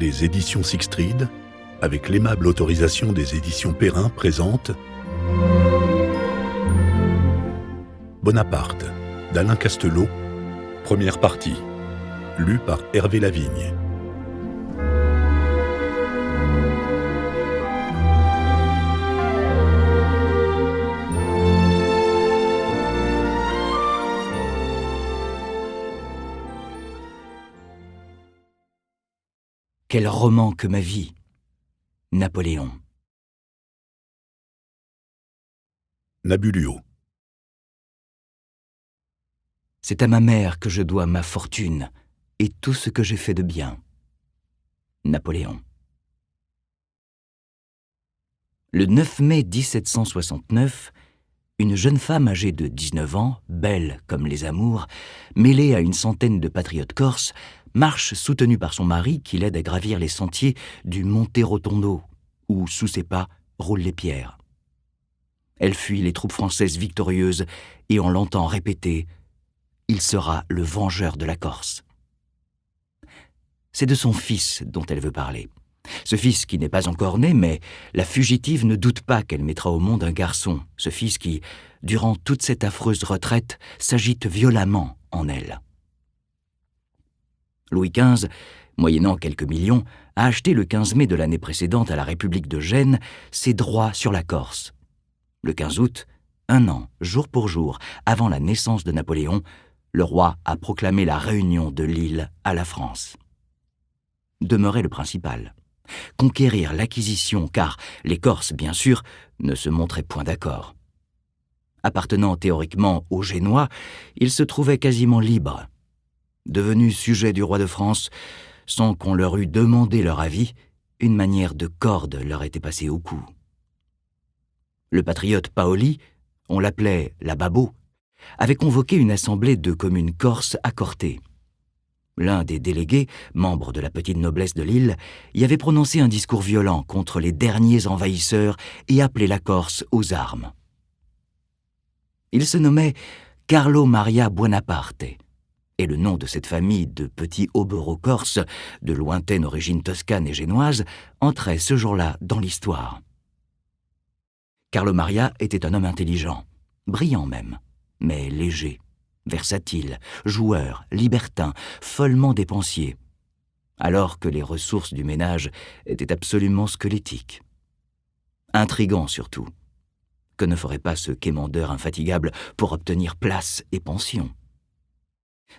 Les éditions Sixtrid, avec l'aimable autorisation des éditions Perrin, présentent Bonaparte, d'Alain Castelot, première partie, lue par Hervé Lavigne. Quel roman que ma vie! Napoléon. Nabulio. C'est à ma mère que je dois ma fortune et tout ce que j'ai fait de bien. Napoléon. Le 9 mai 1769, une jeune femme âgée de 19 ans, belle comme les amours, mêlée à une centaine de patriotes corses, marche soutenue par son mari qui l'aide à gravir les sentiers du Monte Rotondo, où, sous ses pas, roulent les pierres. Elle fuit les troupes françaises victorieuses et on l'entend répéter « Il sera le vengeur de la Corse ». C'est de son fils dont elle veut parler. Ce fils qui n'est pas encore né, mais la fugitive ne doute pas qu'elle mettra au monde un garçon, ce fils qui, durant toute cette affreuse retraite, s'agite violemment en elle. Louis XV, moyennant quelques millions, a acheté le 15 mai de l'année précédente à la République de Gênes ses droits sur la Corse. Le 15 août, un an, jour pour jour, avant la naissance de Napoléon, le roi a proclamé la réunion de l'île à la France. Demeurait le principal. Conquérir l'acquisition, car les Corses, bien sûr, ne se montraient point d'accord. Appartenant théoriquement aux Génois, ils se trouvaient quasiment libres. Devenus sujets du roi de France, sans qu'on leur eût demandé leur avis, une manière de corde leur était passée au cou. Le patriote Paoli, on l'appelait la Babo, avait convoqué une assemblée de communes corses à Corté. L'un des délégués, membre de la petite noblesse de l'île, y avait prononcé un discours violent contre les derniers envahisseurs et appelé la Corse aux armes. Il se nommait Carlo Maria Buonaparte, et le nom de cette famille de petits hobereaux corses, de lointaine origine toscane et génoise, entrait ce jour-là dans l'histoire. Carlo Maria était un homme intelligent, brillant même, mais léger, versatile, joueur, libertin, follement dépensier, alors que les ressources du ménage étaient absolument squelettiques. Intrigant surtout. Que ne ferait pas ce quémandeur infatigable pour obtenir place et pension?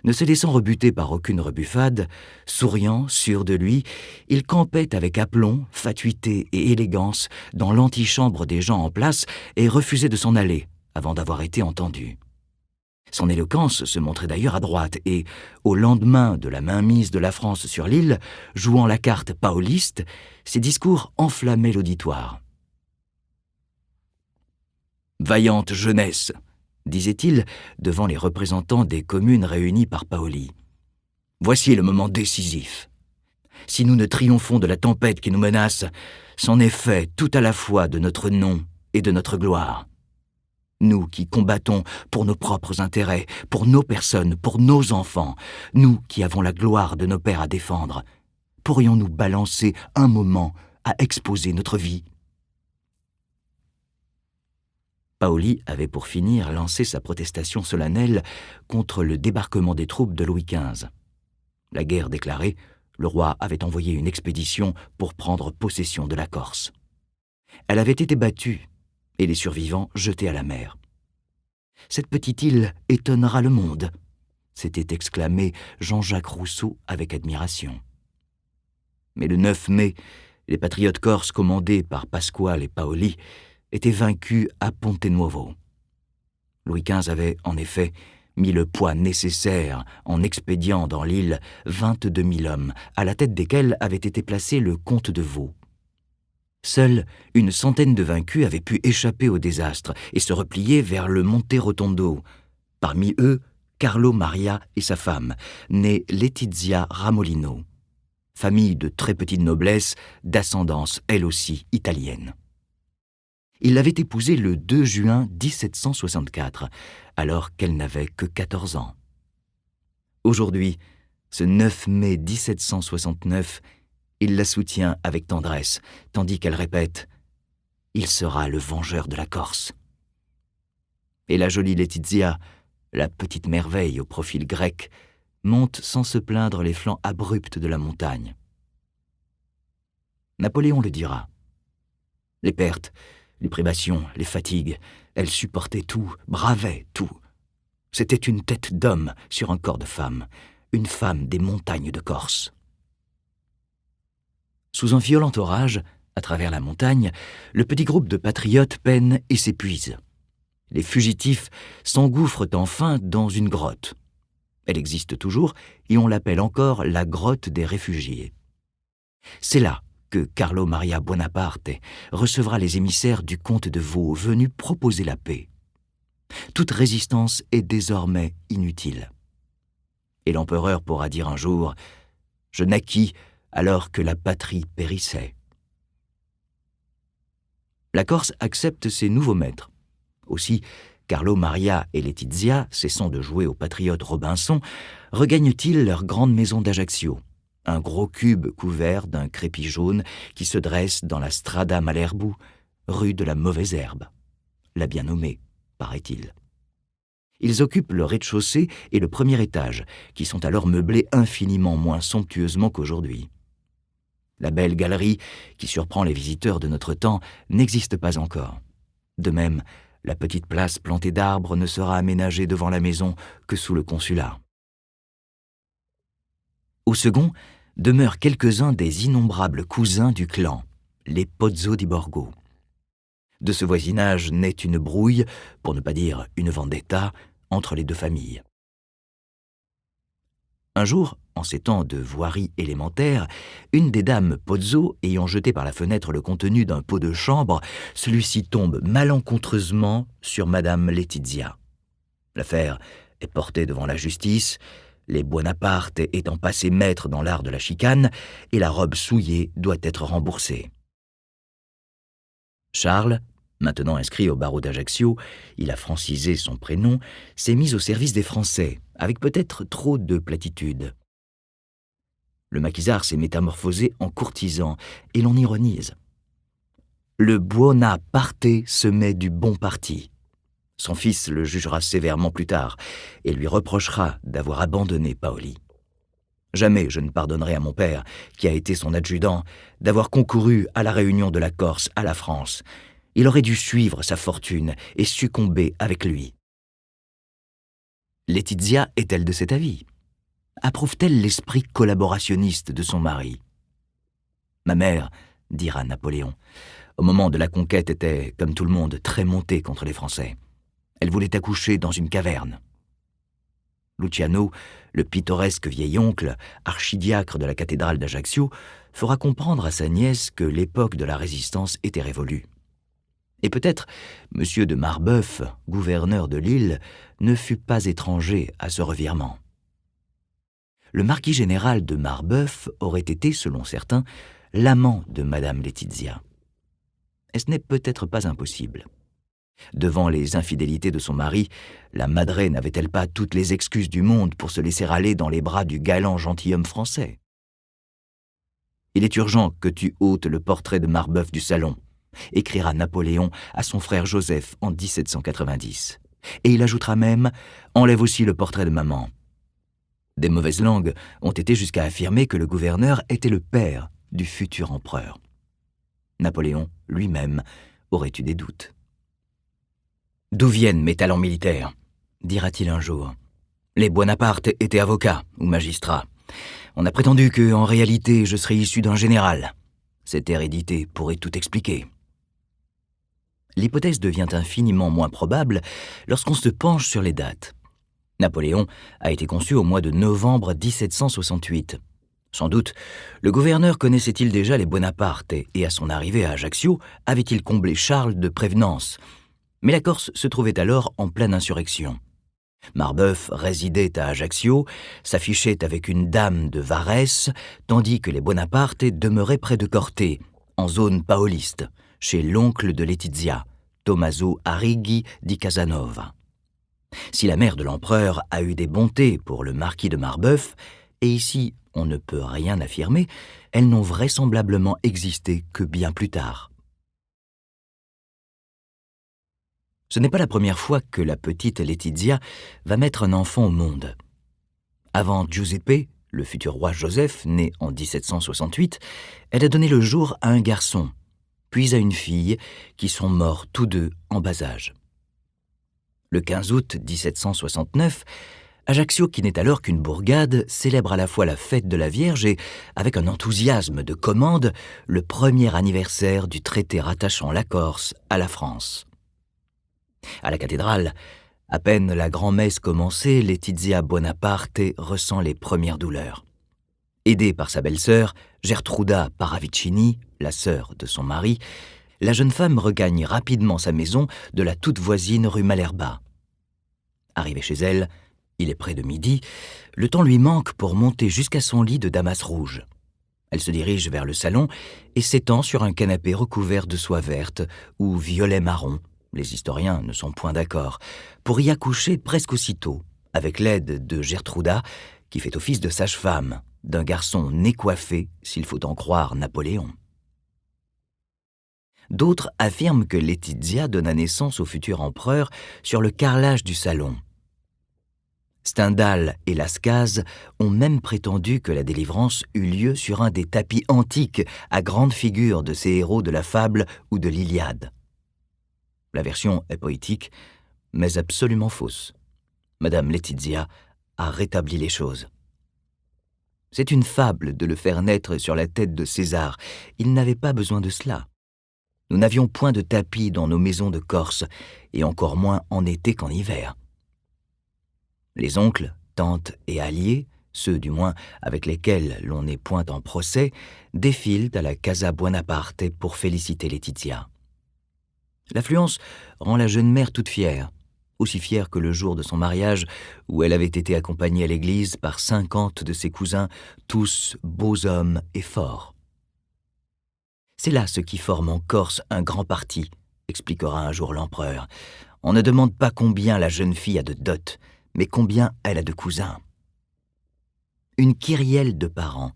Ne se laissant rebuter par aucune rebuffade, souriant, sûr de lui, il campait avec aplomb, fatuité et élégance dans l'antichambre des gens en place et refusait de s'en aller avant d'avoir été entendu. Son éloquence se montrait d'ailleurs à droite et, au lendemain de la mainmise de la France sur l'île, jouant la carte paoliste, ses discours enflammaient l'auditoire. « Vaillante jeunesse !» disait-il devant les représentants des communes réunies par Paoli. « Voici le moment décisif. Si nous ne triomphons de la tempête qui nous menace, c'en est fait tout à la fois de notre nom et de notre gloire. Nous qui combattons pour nos propres intérêts, pour nos personnes, pour nos enfants, nous qui avons la gloire de nos pères à défendre, pourrions-nous balancer un moment à exposer notre vie ?» Paoli avait pour finir lancé sa protestation solennelle contre le débarquement des troupes de Louis XV. La guerre déclarée, le roi avait envoyé une expédition pour prendre possession de la Corse. Elle avait été battue et les survivants jetés à la mer. « Cette petite île étonnera le monde », s'était exclamé Jean-Jacques Rousseau avec admiration. Mais le 9 mai, les patriotes corses commandés par Pasquale et Paoli étaient vaincus à Ponte Nuovo. Louis XV avait, en effet, mis le poids nécessaire en expédiant dans l'île 22 000 hommes, à la tête desquels avait été placé le comte de Vaux. Seule une centaine de vaincus avaient pu échapper au désastre et se replier vers le Monte Rotondo. Parmi eux, Carlo Maria et sa femme, née Letizia Ramolino, famille de très petite noblesse, d'ascendance elle aussi italienne. Il l'avait épousée le 2 juin 1764, alors qu'elle n'avait que 14 ans. Aujourd'hui, ce 9 mai 1769, Il la soutient avec tendresse, tandis qu'elle répète « Il sera le vengeur de la Corse ». Et la jolie Laetitia, la petite merveille au profil grec, monte sans se plaindre les flancs abrupts de la montagne. Napoléon le dira. Les pertes, les privations, les fatigues, elle supportait tout, bravait tout. C'était une tête d'homme sur un corps de femme, une femme des montagnes de Corse. Sous un violent orage, à travers la montagne, le petit groupe de patriotes peine et s'épuise. Les fugitifs s'engouffrent enfin dans une grotte. Elle existe toujours et on l'appelle encore la grotte des réfugiés. C'est là que Carlo Maria Buonaparte recevra les émissaires du comte de Vaud venus proposer la paix. Toute résistance est désormais inutile. Et l'empereur pourra dire un jour « Je naquis alors que la patrie périssait ». La Corse accepte ses nouveaux maîtres. Aussi, Carlo Maria et Laetitia, cessant de jouer au patriote Robinson, regagnent-ils leur grande maison d'Ajaccio, un gros cube couvert d'un crépi jaune qui se dresse dans la Strada Malherbe, rue de la Mauvaise Herbe, la bien nommée, paraît-il. Ils occupent le rez-de-chaussée et le premier étage, qui sont alors meublés infiniment moins somptueusement qu'aujourd'hui. La belle galerie, qui surprend les visiteurs de notre temps, n'existe pas encore. De même, la petite place plantée d'arbres ne sera aménagée devant la maison que sous le consulat. Au second, demeurent quelques-uns des innombrables cousins du clan, les Pozzo di Borgo. De ce voisinage naît une brouille, pour ne pas dire une vendetta, entre les deux familles. Un jour, en ces temps de voirie élémentaire, une des dames Pozzo, ayant jeté par la fenêtre le contenu d'un pot de chambre, celui-ci tombe malencontreusement sur Madame Laetitia. L'affaire est portée devant la justice, les Buonaparte étant passés maîtres dans l'art de la chicane, et la robe souillée doit être remboursée. Charles, maintenant inscrit au barreau d'Ajaccio, il a francisé son prénom, s'est mis au service des Français, avec peut-être trop de platitudes. Le maquisard s'est métamorphosé en courtisan, et l'on ironise. Le Buonaparte se met du bon parti. Son fils le jugera sévèrement plus tard, et lui reprochera d'avoir abandonné Paoli. Jamais je ne pardonnerai à mon père, qui a été son adjudant, d'avoir concouru à la réunion de la Corse à la France. Il aurait dû suivre sa fortune et succomber avec lui. Laetitia est-elle de cet avis? Approuve-t-elle l'esprit collaborationniste de son mari? Ma mère, dira Napoléon, au moment de la conquête était, comme tout le monde, très montée contre les Français. Elle voulait accoucher dans une caverne. Luciano, le pittoresque vieil oncle, archidiacre de la cathédrale d'Ajaccio, fera comprendre à sa nièce que l'époque de la résistance était révolue. Et peut-être M. de Marbeuf, gouverneur de l'île, ne fut pas étranger à ce revirement. Le marquis général de Marbeuf aurait été, selon certains, l'amant de Madame Laetitia. Et ce n'est peut-être pas impossible. Devant les infidélités de son mari, la Madré n'avait-elle pas toutes les excuses du monde pour se laisser aller dans les bras du galant gentilhomme français? Il est urgent que tu ôtes le portrait de Marbeuf du salon, écrira Napoléon à son frère Joseph en 1790. Et il ajoutera même « Enlève aussi le portrait de maman ». Des mauvaises langues ont été jusqu'à affirmer que le gouverneur était le père du futur empereur. Napoléon, lui-même, aurait eu des doutes. « D'où viennent mes talents militaires ?» dira-t-il un jour. « Les Buonaparte étaient avocats ou magistrats. On a prétendu que, en réalité, je serais issu d'un général. Cette hérédité pourrait tout expliquer. » L'hypothèse devient infiniment moins probable lorsqu'on se penche sur les dates. Napoléon a été conçu au mois de novembre 1768. Sans doute, le gouverneur connaissait-il déjà les Buonaparte et à son arrivée à Ajaccio, avait-il comblé Charles de prévenance. Mais la Corse se trouvait alors en pleine insurrection. Marbeuf résidait à Ajaccio, s'affichait avec une dame de Varese, tandis que les Buonaparte demeuraient près de Corte, en zone paoliste, chez l'oncle de Laetitia, Tommaso Arrighi di Casanova. Si la mère de l'empereur a eu des bontés pour le marquis de Marbeuf, et ici on ne peut rien affirmer, elles n'ont vraisemblablement existé que bien plus tard. Ce n'est pas la première fois que la petite Laetitia va mettre un enfant au monde. Avant Giuseppe, le futur roi Joseph, né en 1768, elle a donné le jour à un garçon, puis à une fille, qui sont morts tous deux en bas âge. Le 15 août 1769, Ajaccio, qui n'est alors qu'une bourgade, célèbre à la fois la fête de la Vierge et, avec un enthousiasme de commande, le premier anniversaire du traité rattachant la Corse à la France. À la cathédrale, à peine la grand-messe commencée, Laetitia Bonaparte ressent les premières douleurs. Aidée par sa belle-sœur, Gertruda Paravicini, la sœur de son mari, la jeune femme regagne rapidement sa maison de la toute voisine rue Malherba. Arrivée chez elle, il est près de midi, le temps lui manque pour monter jusqu'à son lit de damas rouge. Elle se dirige vers le salon et s'étend sur un canapé recouvert de soie verte ou violet marron, les historiens ne sont point d'accord, pour y accoucher presque aussitôt, avec l'aide de Gertruda, qui fait office de sage-femme, d'un garçon né coiffé, s'il faut en croire Napoléon. D'autres affirment que Laetitia donna naissance au futur empereur sur le carrelage du salon. Stendhal et Lascaz ont même prétendu que la délivrance eut lieu sur un des tapis antiques à grandes figures de ces héros de la fable ou de l'Iliade. La version est poétique, mais absolument fausse. Madame Laetitia a rétabli les choses. C'est une fable de le faire naître sur la tête de César. Il n'avait pas besoin de cela. Nous n'avions point de tapis dans nos maisons de Corse, et encore moins en été qu'en hiver. Les oncles, tantes et alliés, ceux du moins avec lesquels l'on n'est point en procès, défilent à la Casa Buonaparte pour féliciter Laetitia. L'affluence rend la jeune mère toute fière, aussi fière que le jour de son mariage où elle avait été accompagnée à l'église par 50 de ses cousins, tous beaux hommes et forts. C'est là ce qui forme en Corse un grand parti, expliquera un jour l'empereur. On ne demande pas combien la jeune fille a de dot, mais combien elle a de cousins. Une kyrielle de parents,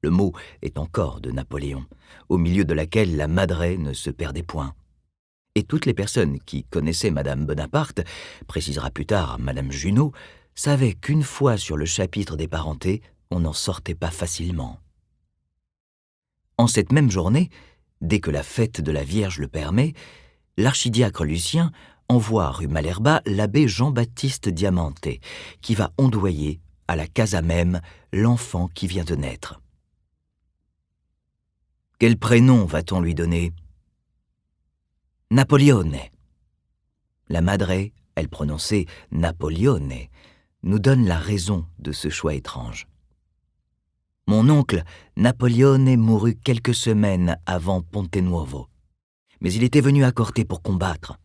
le mot est encore de Napoléon, au milieu de laquelle la madré ne se perdait point. Et toutes les personnes qui connaissaient Madame Bonaparte, précisera plus tard Madame Junot, savaient qu'une fois sur le chapitre des parentés, on n'en sortait pas facilement. En cette même journée, dès que la fête de la Vierge le permet, l'archidiacre Lucien envoie rue Malherba l'abbé Jean-Baptiste Diamanté, qui va ondoyer à la casa même l'enfant qui vient de naître. Quel prénom va-t-on lui donner ? Napoleone. La madré, elle prononçait Napoleone, nous donne la raison de ce choix étrange. Mon oncle Napoleone mourut quelques semaines avant Ponte Nuovo, mais il était venu à Corte pour combattre.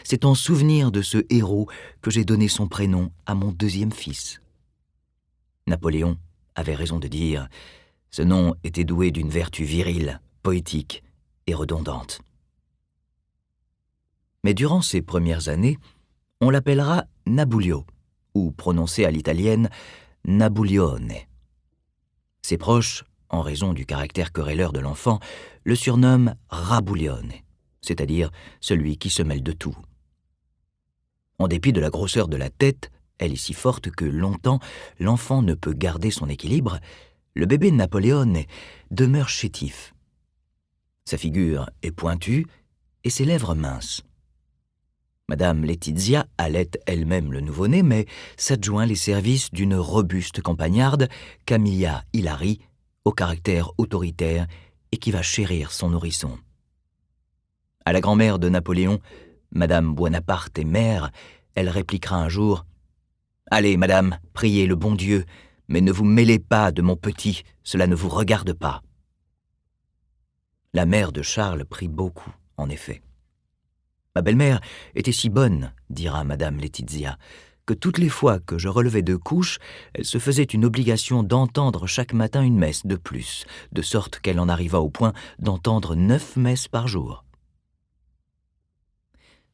C'est en souvenir de ce héros que j'ai donné son prénom à mon deuxième fils. Napoléon avait raison de dire « Ce nom était doué d'une vertu virile, poétique et redondante ». Mais durant ces premières années, on l'appellera Nabulio, ou prononcé à l'italienne Nabulione. Ses proches, en raison du caractère querelleur de l'enfant, le surnomment Rabulione, c'est-à-dire celui qui se mêle de tout. En dépit de la grosseur de la tête, elle est si forte que longtemps l'enfant ne peut garder son équilibre, le bébé Napoléone demeure chétif. Sa figure est pointue et ses lèvres minces. Madame Laetitia allait elle-même le nouveau-né, mais s'adjoint les services d'une robuste campagnarde, Camilla Hilary, au caractère autoritaire et qui va chérir son nourrisson. À la grand-mère de Napoléon, Madame Buonaparte mère, elle répliquera un jour « Allez, madame, priez le bon Dieu, mais ne vous mêlez pas de mon petit, cela ne vous regarde pas. » La mère de Charles prie beaucoup, en effet. Ma belle-mère était si bonne, dira Madame Laetitia, que toutes les fois que je relevais de couches, elle se faisait une obligation d'entendre chaque matin une messe de plus, de sorte qu'elle en arriva au point d'entendre 9 messes par jour.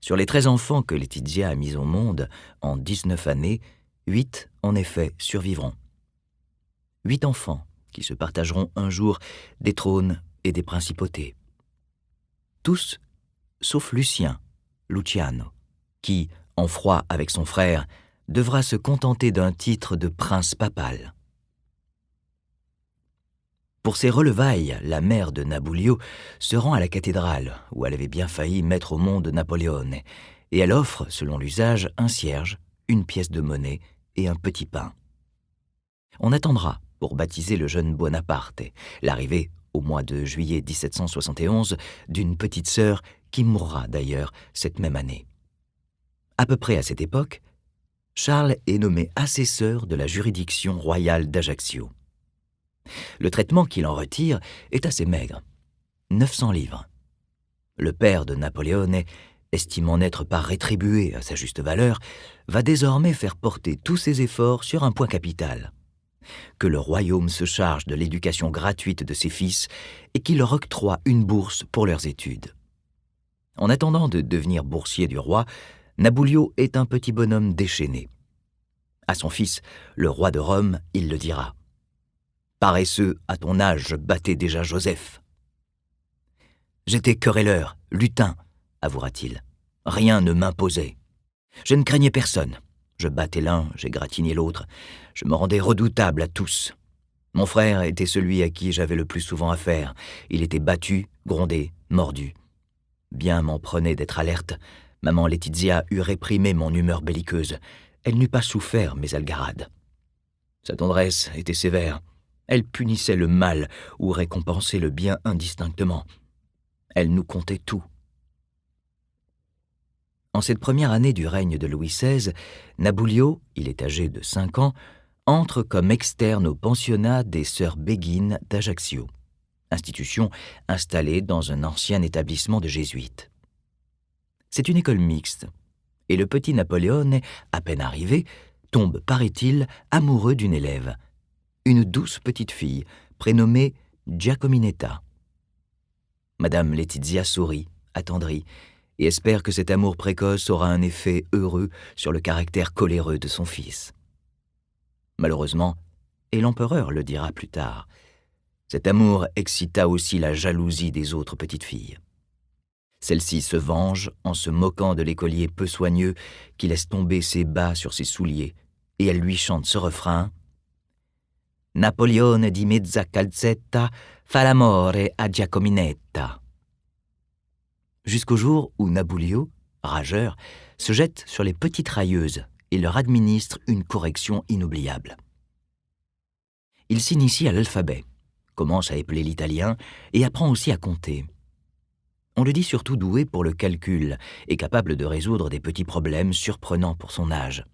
Sur les 13 enfants que Laetitia a mis au monde en 19 années, 8, en effet, survivront. 8 enfants qui se partageront un jour des trônes et des principautés. Tous, sauf Lucien, Luciano, qui, en froid avec son frère, devra se contenter d'un titre de prince papal. Pour ses relevailles, la mère de Naboulio se rend à la cathédrale, où elle avait bien failli mettre au monde Napoléone, et elle offre, selon l'usage, un cierge, une pièce de monnaie et un petit pain. On attendra, pour baptiser le jeune Bonaparte, l'arrivée, au mois de juillet 1771, d'une petite sœur qui mourra d'ailleurs cette même année. À peu près à cette époque, Charles est nommé assesseur de la juridiction royale d'Ajaccio. Le traitement qu'il en retire est assez maigre, 900 livres. Le père de Napoléon, estimant n'être pas rétribué à sa juste valeur, va désormais faire porter tous ses efforts sur un point capital: que le royaume se charge de l'éducation gratuite de ses fils et qu'il leur octroie une bourse pour leurs études. En attendant de devenir boursier du roi, Naboulio est un petit bonhomme déchaîné. À son fils, le roi de Rome, il le dira: « Paresseux, à ton âge, je battais déjà Joseph. » J'étais querelleur, lutin, avouera-t-il. Rien ne m'imposait. Je ne craignais personne. Je battais l'un, j'égratignais l'autre. Je me rendais redoutable à tous. Mon frère était celui à qui j'avais le plus souvent affaire. Il était battu, grondé, mordu. Bien m'en prenait d'être alerte. Maman Laetitia eût réprimé mon humeur belliqueuse. Elle n'eût pas souffert mes algarades. Sa tendresse était sévère. Elle punissait le mal ou récompensait le bien indistinctement. Elle nous comptait tout. En cette première année du règne de Louis XVI, Naboulio, il est âgé de 5 ans, entre comme externe au pensionnat des sœurs Béguines d'Ajaccio, institution installée dans un ancien établissement de jésuites. C'est une école mixte, et le petit Napoléon, à peine arrivé, tombe, paraît-il, amoureux d'une élève, une douce petite fille prénommée Giacominetta. Madame Laetitia sourit, attendrie, et espère que cet amour précoce aura un effet heureux sur le caractère coléreux de son fils. Malheureusement, et l'empereur le dira plus tard, cet amour excita aussi la jalousie des autres petites filles. Celle-ci se venge en se moquant de l'écolier peu soigneux qui laisse tomber ses bas sur ses souliers, et elle lui chante ce refrain: « Napoleone di mezza calzetta fa l'amore a Giacominetta » jusqu'au jour où Naboulio, rageur, se jette sur les petites railleuses et leur administre une correction inoubliable. Il s'initie à l'alphabet, commence à épeler l'italien et apprend aussi à compter. On le dit surtout doué pour le calcul et capable de résoudre des petits problèmes surprenants pour son âge.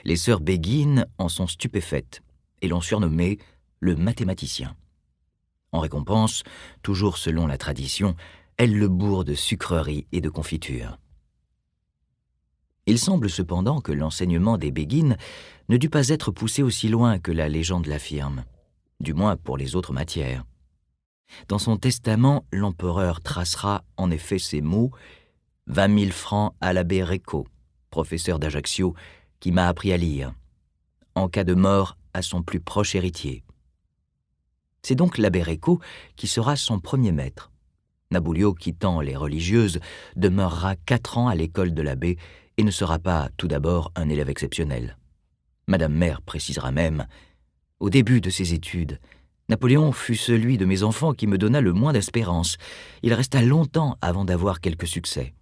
Les sœurs Béguines en sont stupéfaites et l'ont surnommé le mathématicien. En récompense, toujours selon la tradition, elles le bourrent de sucreries et de confitures. Il semble cependant que l'enseignement des Béguines ne dut pas être poussé aussi loin que la légende l'affirme, du moins pour les autres matières. Dans son testament, l'empereur tracera en effet ces mots: « 20 000 francs à l'abbé Réco, professeur d'Ajaccio, qui m'a appris à lire, en cas de mort à son plus proche héritier. » C'est donc l'abbé Réco qui sera son premier maître. Naboulio, quittant les religieuses, demeurera 4 ans à l'école de l'abbé et ne sera pas, tout d'abord, un élève exceptionnel. Madame Mère précisera même: « Au début de ses études, Napoléon fut celui de mes enfants qui me donna le moins d'espérance. Il resta longtemps avant d'avoir quelque succès.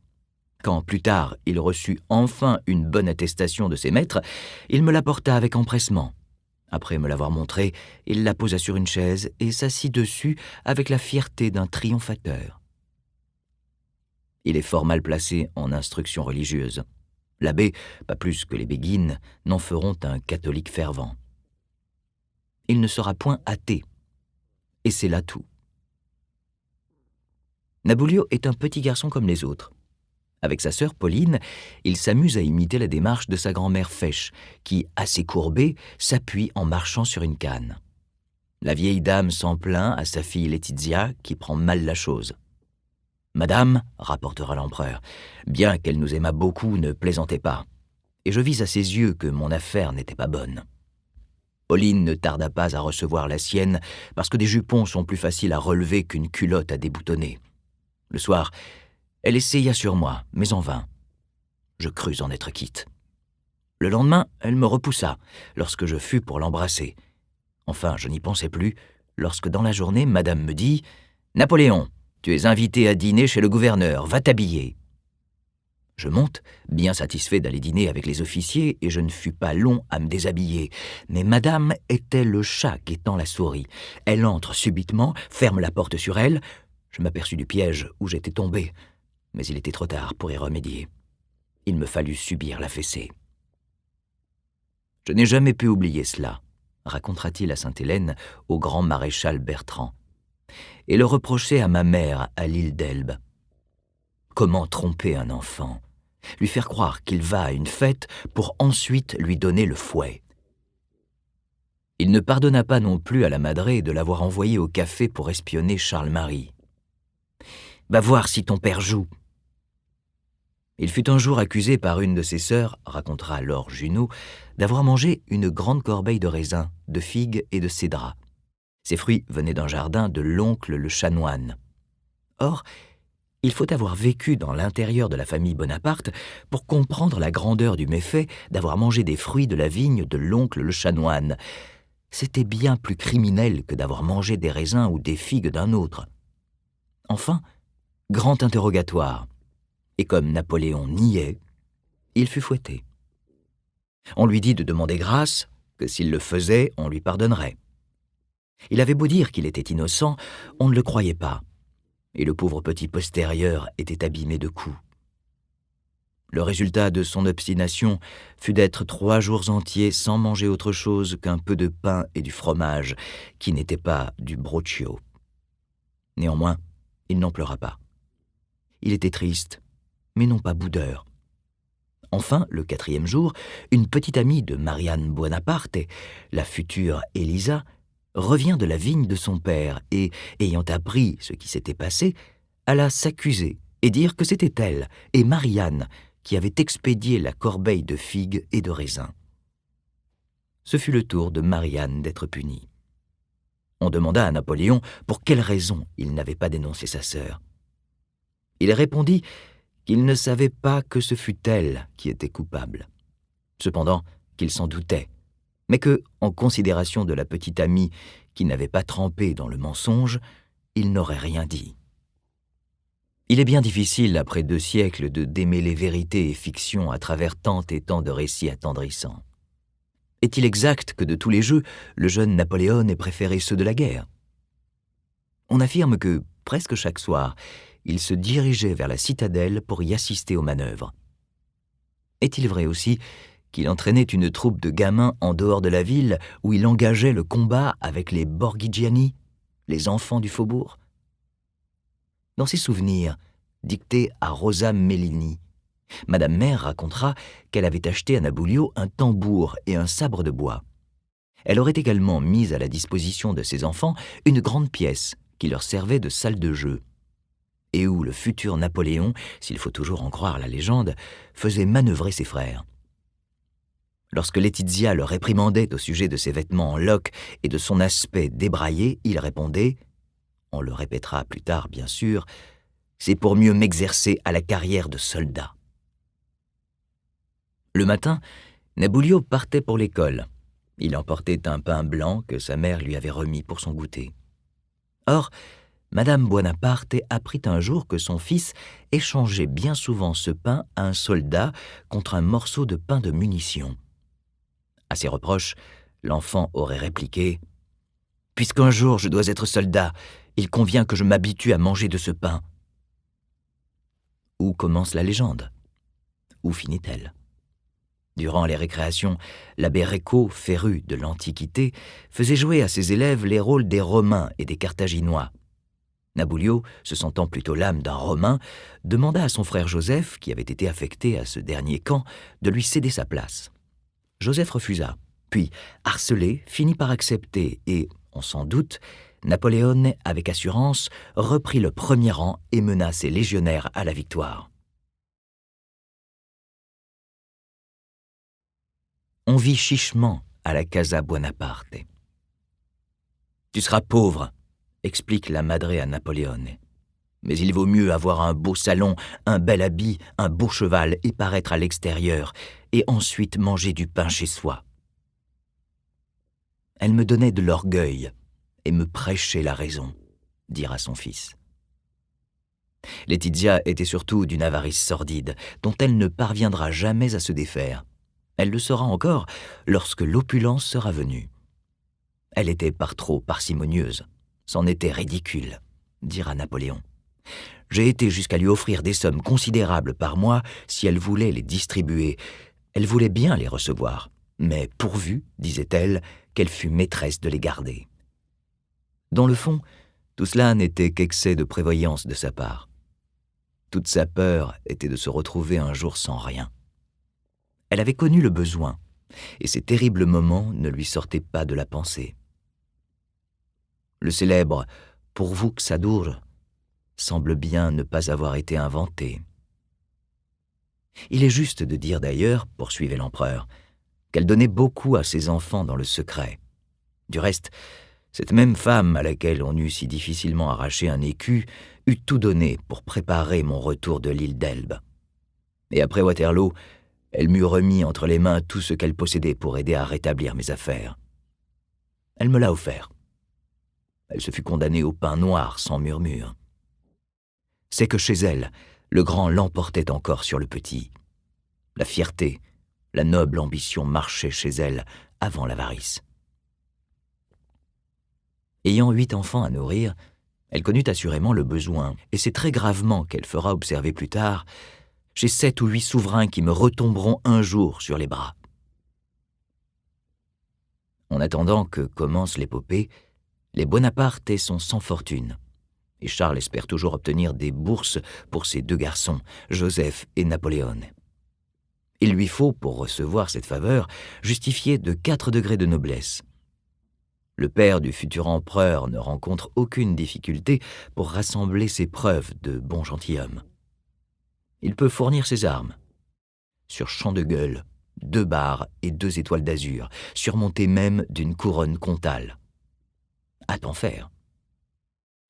Quand, plus tard, il reçut enfin une bonne attestation de ses maîtres, il me l'apporta avec empressement. Après me l'avoir montrée, il la posa sur une chaise et s'assit dessus avec la fierté d'un triomphateur. » Il est fort mal placé en instruction religieuse. L'abbé, pas plus que les Béguines, n'en feront un catholique fervent. Il ne sera point athée, et c'est là tout. Naboulio est un petit garçon comme les autres. Avec sa sœur Pauline, il s'amuse à imiter la démarche de sa grand-mère Fèche, qui, assez courbée, s'appuie en marchant sur une canne. La vieille dame s'en plaint à sa fille Laetitia, qui prend mal la chose. « Madame, rapportera l'empereur, bien qu'elle nous aimât beaucoup, ne plaisantez pas, et je vis à ses yeux que mon affaire n'était pas bonne. » Pauline ne tarda pas à recevoir la sienne, parce que des jupons sont plus faciles à relever qu'une culotte à déboutonner. Le soir, elle essaya sur moi, mais en vain. Je crus en être quitte. Le lendemain, elle me repoussa, lorsque je fus pour l'embrasser. Enfin, je n'y pensais plus, lorsque dans la journée, madame me dit « Napoléon, tu es invité à dîner chez le gouverneur, va t'habiller. » Je monte, bien satisfait d'aller dîner avec les officiers, et je ne fus pas long à me déshabiller. Mais madame était le chat guettant la souris. Elle entre subitement, ferme la porte sur elle. Je m'aperçus du piège où j'étais tombé, mais il était trop tard pour y remédier. Il me fallut subir la fessée. « Je n'ai jamais pu oublier cela », racontera-t-il à Sainte-Hélène au grand maréchal Bertrand, et le reprocher à ma mère à l'île d'Elbe. Comment tromper un enfant, lui faire croire qu'il va à une fête pour ensuite lui donner le fouet. Il ne pardonna pas non plus à la madré de l'avoir envoyé au café pour espionner Charles-Marie. « Va voir si ton père joue. » Il fut un jour accusé par une de ses sœurs, racontera alors Junot, d'avoir mangé une grande corbeille de raisins, de figues et de cédrats. Ces fruits venaient d'un jardin de l'oncle le chanoine. Or, il faut avoir vécu dans l'intérieur de la famille Bonaparte pour comprendre la grandeur du méfait d'avoir mangé des fruits de la vigne de l'oncle le chanoine. C'était bien plus criminel que d'avoir mangé des raisins ou des figues d'un autre. Enfin, grand interrogatoire. Et comme Napoléon niait, il fut fouetté. On lui dit de demander grâce, que s'il le faisait, on lui pardonnerait. Il avait beau dire qu'il était innocent, on ne le croyait pas, et le pauvre petit postérieur était abîmé de coups. Le résultat de son obstination fut d'être 3 jours entiers sans manger autre chose qu'un peu de pain et du fromage, qui n'était pas du broccio. Néanmoins, il n'en pleura pas. Il était triste, mais non pas boudeur. Enfin, le 4e jour, une petite amie de Marianne Bonaparte, la future Élisa, revient de la vigne de son père et, ayant appris ce qui s'était passé, alla s'accuser et dire que c'était elle et Marianne qui avaient expédié la corbeille de figues et de raisins. Ce fut le tour de Marianne d'être punie. On demanda à Napoléon pour quelle raison il n'avait pas dénoncé sa sœur. Il répondit qu'il ne savait pas que ce fût elle qui était coupable. Cependant, qu'il s'en doutait, mais que, en considération de la petite amie qui n'avait pas trempé dans le mensonge, il n'aurait rien dit. Il est bien difficile, après 2 siècles, de démêler vérité et fiction à travers tant et tant de récits attendrissants. Est-il exact que de tous les jeux, le jeune Napoléon ait préféré ceux de la guerre? On affirme que, presque chaque soir, il se dirigeait vers la citadelle pour y assister aux manœuvres. Est-il vrai aussi qu'il entraînait une troupe de gamins en dehors de la ville où il engageait le combat avec les Borgigiani, les enfants du faubourg? Dans ses souvenirs, dictés à Rosa Mellini, Madame Mère racontera qu'elle avait acheté à Naboulio un tambour et un sabre de bois. Elle aurait également mis à la disposition de ses enfants une grande pièce qui leur servait de salle de jeu, et où le futur Napoléon, s'il faut toujours en croire la légende, faisait manœuvrer ses frères. Lorsque Laetitia le réprimandait au sujet de ses vêtements en loques et de son aspect débraillé, il répondait, on le répétera plus tard bien sûr, « C'est pour mieux m'exercer à la carrière de soldat ». Le matin, Naboulio partait pour l'école. Il emportait un pain blanc que sa mère lui avait remis pour son goûter. Or, Madame Bonaparte apprit un jour que son fils échangeait bien souvent ce pain à un soldat contre un morceau de pain de munition. À ses reproches, l'enfant aurait répliqué « Puisqu'un jour je dois être soldat, il convient que je m'habitue à manger de ce pain. » Où commence la légende? Où finit-elle? Durant les récréations, l'abbé Récaud, féru de l'Antiquité, faisait jouer à ses élèves les rôles des Romains et des Carthaginois. Naboulio, se sentant plutôt l'âme d'un Romain, demanda à son frère Joseph, qui avait été affecté à ce dernier camp, de lui céder sa place. Joseph refusa, puis, harcelé, finit par accepter et, on s'en doute, Napoléon, avec assurance, reprit le premier rang et mena ses légionnaires à la victoire. On vit chichement à la Casa Buonaparte. « Tu seras pauvre », explique la madre à Napoléon. « Mais il vaut mieux avoir un beau salon, un bel habit, un beau cheval et paraître à l'extérieur, et ensuite manger du pain chez soi. » Elle me donnait de l'orgueil et me prêchait la raison, dira son fils. Laetitia était surtout d'une avarice sordide, dont elle ne parviendra jamais à se défaire. Elle le saura encore lorsque l'opulence sera venue. Elle était par trop parcimonieuse, c'en était ridicule, dira Napoléon. J'ai été jusqu'à lui offrir des sommes considérables par mois si elle voulait les distribuer. Elle voulait bien les recevoir, mais pourvu, disait-elle, qu'elle fût maîtresse de les garder. Dans le fond, tout cela n'était qu'excès de prévoyance de sa part. Toute sa peur était de se retrouver un jour sans rien. Elle avait connu le besoin, et ces terribles moments ne lui sortaient pas de la pensée. Le célèbre « pourvu que ça dure » semble bien ne pas avoir été inventé. Il est juste de dire d'ailleurs, poursuivait l'empereur, qu'elle donnait beaucoup à ses enfants dans le secret. Du reste, cette même femme à laquelle on eût si difficilement arraché un écu eût tout donné pour préparer mon retour de l'île d'Elbe. Et après Waterloo, elle m'eût remis entre les mains tout ce qu'elle possédait pour aider à rétablir mes affaires. Elle me l'a offert. Elle se fut condamnée au pain noir sans murmure. C'est que chez elle, le grand l'emportait encore sur le petit. La fierté, la noble ambition marchaient chez elle avant l'avarice. Ayant 8 enfants à nourrir, elle connut assurément le besoin, et c'est très gravement qu'elle fera observer plus tard « J'ai 7 ou 8 souverains qui me retomberont un jour sur les bras. » En attendant que commence l'épopée, les Bonaparte sont sans fortune, et Charles espère toujours obtenir des bourses pour ses 2 garçons, Joseph et Napoléon. Il lui faut, pour recevoir cette faveur, justifier de 4 degrés de noblesse. Le père du futur empereur ne rencontre aucune difficulté pour rassembler ses preuves de bon gentilhomme. Il peut fournir ses armes. Sur champ de gueules, 2 barres et 2 étoiles d'azur, surmontées même d'une couronne comtale. À t'en faire.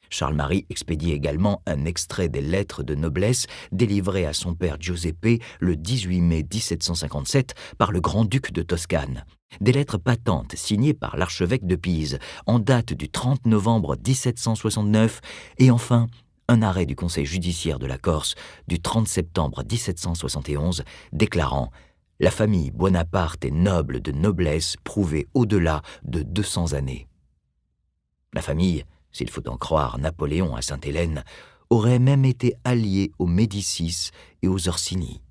Charles-Marie expédie également un extrait des lettres de noblesse délivrées à son père Giuseppe le 18 mai 1757 par le grand-duc de Toscane. Des lettres patentes signées par l'archevêque de Pise en date du 30 novembre 1769 et enfin un arrêt du Conseil judiciaire de la Corse du 30 septembre 1771 déclarant « La famille Bonaparte est noble de noblesse prouvée au-delà de 200 années ». La famille, s'il faut en croire Napoléon à Sainte-Hélène, aurait même été alliée aux Médicis et aux Orsini.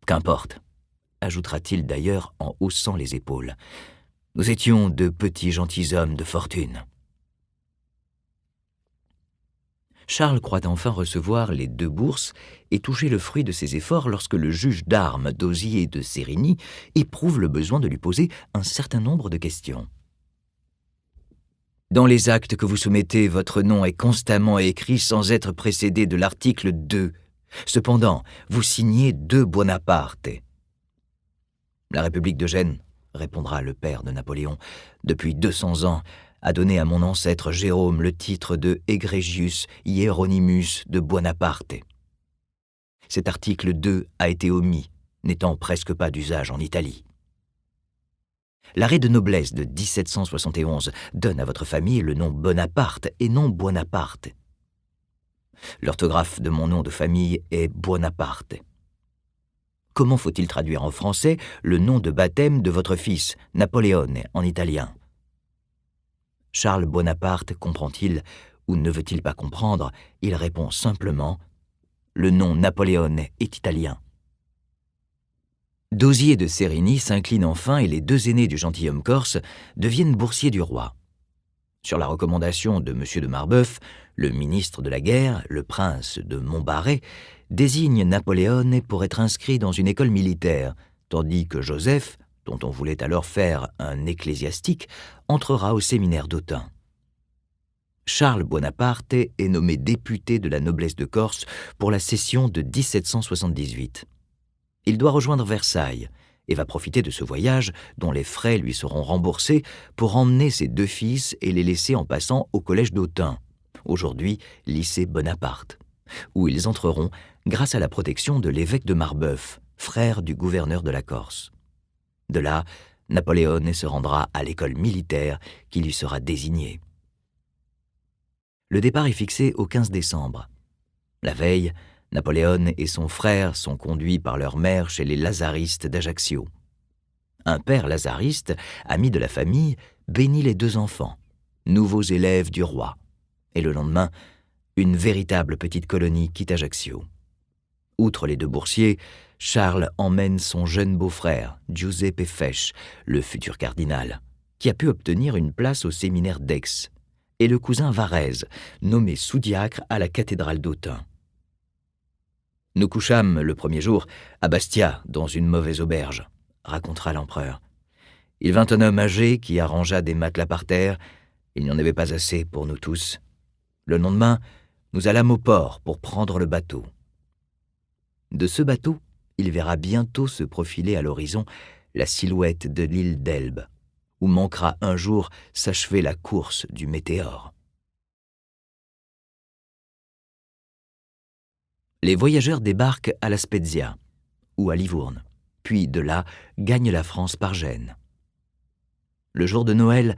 Qu'importe, ajoutera-t-il d'ailleurs en haussant les épaules. Nous étions de petits gentilshommes de fortune. Charles croit enfin recevoir les 2 bourses et toucher le fruit de ses efforts lorsque le juge d'armes d'Hozier de Sérigny éprouve le besoin de lui poser un certain nombre de questions. Dans les actes que vous soumettez, votre nom est constamment écrit sans être précédé de l'article 2. Cependant, vous signez 2 Bonaparte. La République de Gênes, répondra le père de Napoléon, depuis 200 ans, a donné à mon ancêtre Jérôme le titre de Egregius Hieronymus de Buonaparte. Cet article 2 a été omis, n'étant presque pas d'usage en Italie. L'arrêt de noblesse de 1771 donne à votre famille le nom Bonaparte et non Buonaparte. L'orthographe de mon nom de famille est Buonaparte. Comment faut-il traduire en français le nom de baptême de votre fils, Napoléon, en italien? Charles Bonaparte comprend-il ou ne veut-il pas comprendre? Il répond simplement « Le nom Napoléon est italien ». D'Hozier de Sérigny s'incline enfin et les 2 aînés du gentilhomme corse deviennent boursiers du roi. Sur la recommandation de M. de Marbeuf, le ministre de la guerre, le prince de Montbarret, désigne Napoléon pour être inscrit dans une école militaire, tandis que Joseph, dont on voulait alors faire un ecclésiastique, entrera au séminaire d'Autun. Charles Bonaparte est nommé député de la noblesse de Corse pour la session de 1778. Il doit rejoindre Versailles et va profiter de ce voyage, dont les frais lui seront remboursés, pour emmener ses 2 fils et les laisser en passant au collège d'Autun, aujourd'hui lycée Bonaparte, où ils entreront grâce à la protection de l'évêque de Marbeuf, frère du gouverneur de la Corse. De là, Napoléon se rendra à l'école militaire qui lui sera désignée. Le départ est fixé au 15 décembre. La veille, Napoléon et son frère sont conduits par leur mère chez les lazaristes d'Ajaccio. Un père lazariste, ami de la famille, bénit les 2 enfants, nouveaux élèves du roi. Et le lendemain, une véritable petite colonie quitte Ajaccio. Outre les 2 boursiers, Charles emmène son jeune beau-frère, Giuseppe Fesch, le futur cardinal, qui a pu obtenir une place au séminaire d'Aix, et le cousin Varèse, nommé sous-diacre à la cathédrale d'Autun. Nous couchâmes le premier jour à Bastia, dans une mauvaise auberge, racontera l'empereur. Il vint un homme âgé qui arrangea des matelas par terre. Il n'y en avait pas assez pour nous tous. Le lendemain, nous allâmes au port pour prendre le bateau. De ce bateau, il verra bientôt se profiler à l'horizon la silhouette de l'île d'Elbe, où manquera un jour s'achever la course du météore. Les voyageurs débarquent à La Spezia, ou à Livourne, puis de là gagnent la France par Gênes. Le jour de Noël,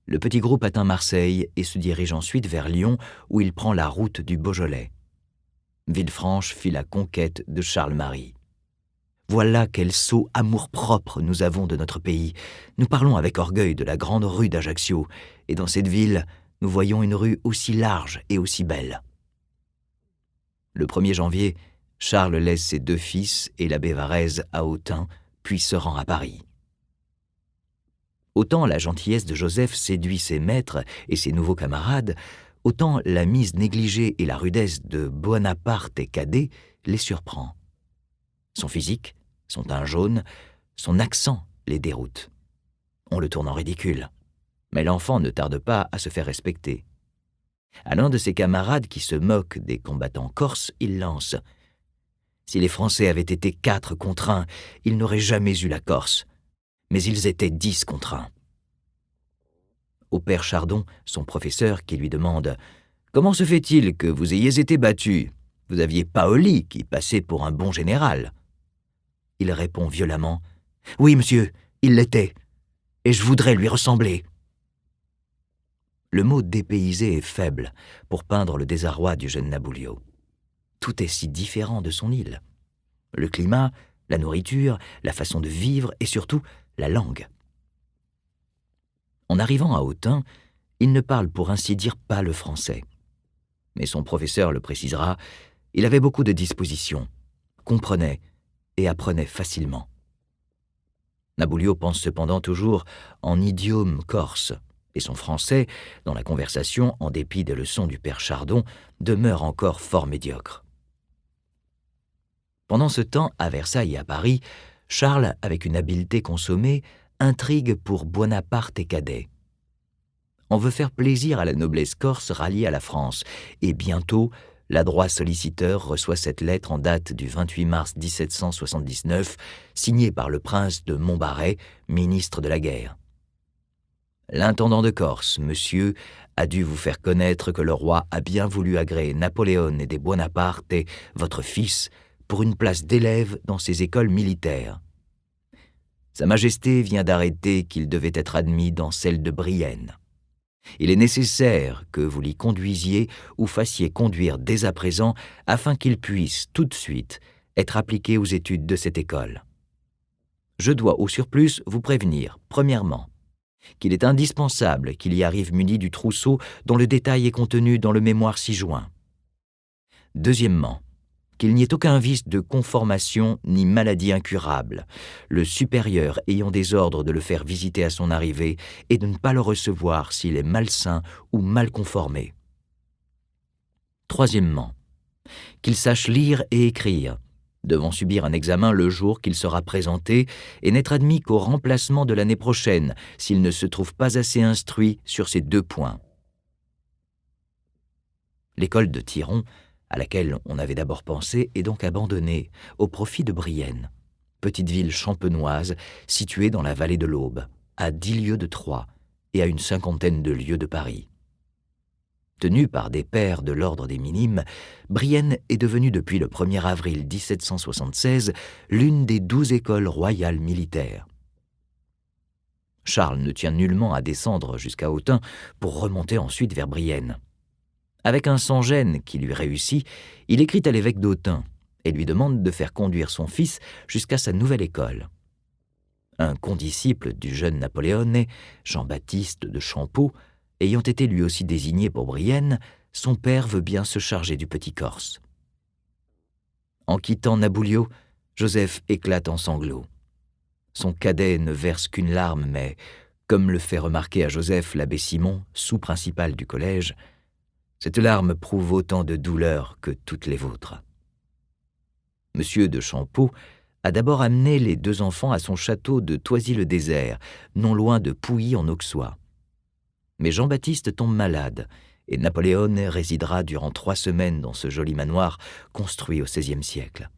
le petit groupe atteint Marseille et se dirige ensuite vers Lyon, où il prend la route du Beaujolais. Villefranche fit la conquête de Charles-Marie. Voilà quel sot amour-propre nous avons de notre pays. Nous parlons avec orgueil de la grande rue d'Ajaccio, et dans cette ville, nous voyons une rue aussi large et aussi belle. Le 1er janvier, Charles laisse ses 2 fils et l'abbé Varèse à Autun, puis se rend à Paris. Autant la gentillesse de Joseph séduit ses maîtres et ses nouveaux camarades, autant la mise négligée et la rudesse de Bonaparte et Cadet les surprend. Son physique, son teint jaune, son accent les déroute. On le tourne en ridicule, mais l'enfant ne tarde pas à se faire respecter. À l'un de ses camarades qui se moque des combattants corses, il lance « Si les Français avaient été 4 contre 1, ils n'auraient jamais eu la Corse, mais ils étaient 10 contre 1. » Au père Chardon, son professeur, qui lui demande « Comment se fait-il que vous ayez été battu ? Vous aviez Paoli qui passait pour un bon général. » Il répond violemment « Oui, monsieur, il l'était, et je voudrais lui ressembler. » Le mot « dépaysé » est faible pour peindre le désarroi du jeune Naboulio. Tout est si différent de son île. Le climat, la nourriture, la façon de vivre et surtout la langue. En arrivant à Autun, il ne parle pour ainsi dire pas le français. Mais son professeur le précisera, il avait beaucoup de dispositions, comprenait et apprenait facilement. Naboulio pense cependant toujours en idiome corse, et son français, dans la conversation, en dépit des leçons du père Chardon, demeure encore fort médiocre. Pendant ce temps, à Versailles et à Paris, Charles, avec une habileté consommée, intrigue pour Bonaparte et Cadet. On veut faire plaisir à la noblesse corse ralliée à la France, et bientôt, l'adroit solliciteur reçoit cette lettre en date du 28 mars 1779, signée par le prince de Montbarret, ministre de la guerre. L'intendant de Corse, monsieur, a dû vous faire connaître que le roi a bien voulu agréer Napoléon et des Bonaparte, votre fils, pour une place d'élève dans ses écoles militaires. Sa Majesté vient d'arrêter qu'il devait être admis dans celle de Brienne. Il est nécessaire que vous l'y conduisiez ou fassiez conduire dès à présent afin qu'il puisse, tout de suite, être appliqué aux études de cette école. Je dois au surplus vous prévenir, premièrement, qu'il est indispensable qu'il y arrive muni du trousseau dont le détail est contenu dans le mémoire ci-joint. Deuxièmement, qu'il n'y ait aucun vice de conformation ni maladie incurable, le supérieur ayant des ordres de le faire visiter à son arrivée et de ne pas le recevoir s'il est malsain ou mal conformé. Troisièmement, qu'il sache lire et écrire, devant subir un examen le jour qu'il sera présenté et n'être admis qu'au remplacement de l'année prochaine s'il ne se trouve pas assez instruit sur ces 2 points. L'école de Thiron, à laquelle on avait d'abord pensé, est donc abandonnée au profit de Brienne. petite ville champenoise située dans la vallée de l'Aube, à 10 lieues de Troyes et à une 50aine de lieues de Paris. Tenue par des pairs de l'ordre des Minimes, Brienne est devenue depuis le 1er avril 1776 l'une des 12 écoles royales militaires. Charles ne tient nullement à descendre jusqu'à Autun pour remonter ensuite vers Brienne. Avec un sans-gêne qui lui réussit, il écrit à l'évêque d'Autun et lui demande de faire conduire son fils jusqu'à sa nouvelle école. Un condisciple du jeune Napoléon, Jean-Baptiste de Champeaux, ayant été lui aussi désigné pour Brienne, son père veut bien se charger du petit Corse. En quittant Naboulio, Joseph éclate en sanglots. Son cadet ne verse qu'une larme, mais, comme le fait remarquer à Joseph l'abbé Simon, sous-principal du collège, cette larme prouve autant de douleur que toutes les vôtres. Monsieur de Champeaux a d'abord amené les 2 enfants à son château de Thoisy-le-Désert, non loin de Pouilly en Auxois. Mais Jean-Baptiste tombe malade et Napoléon résidera durant 3 semaines dans ce joli manoir construit au XVIe siècle.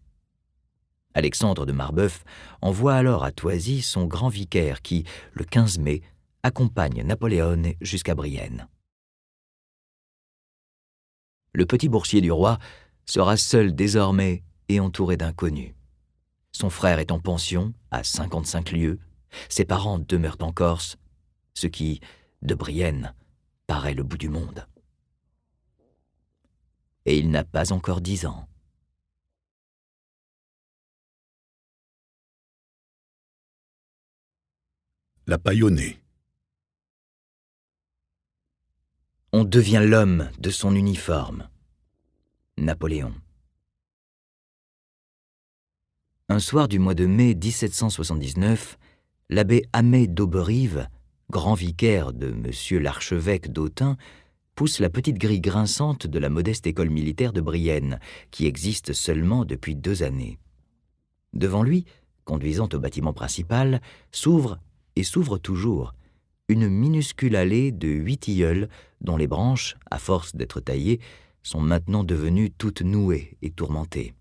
Alexandre de Marbeuf envoie alors à Thoisy son grand vicaire qui, le 15 mai, accompagne Napoléon jusqu'à Brienne. Le petit boursier du roi sera seul désormais et entouré d'inconnus. Son frère est en pension, à 55 lieues, ses parents demeurent en Corse, ce qui, de Brienne, paraît le bout du monde. Et il n'a pas encore 10 ans. La Paillonnée. On devient l'homme de son uniforme. Napoléon. Un soir du mois de mai 1779, l'abbé Amet d'Auberive, grand vicaire de M. l'archevêque d'Autun, pousse la petite grille grinçante de la modeste école militaire de Brienne, qui existe seulement depuis 2 années. Devant lui, conduisant au bâtiment principal, s'ouvre, et s'ouvre toujours, une minuscule allée de 8 tilleuls dont les branches, à force d'être taillées, sont maintenant devenues toutes nouées et tourmentées.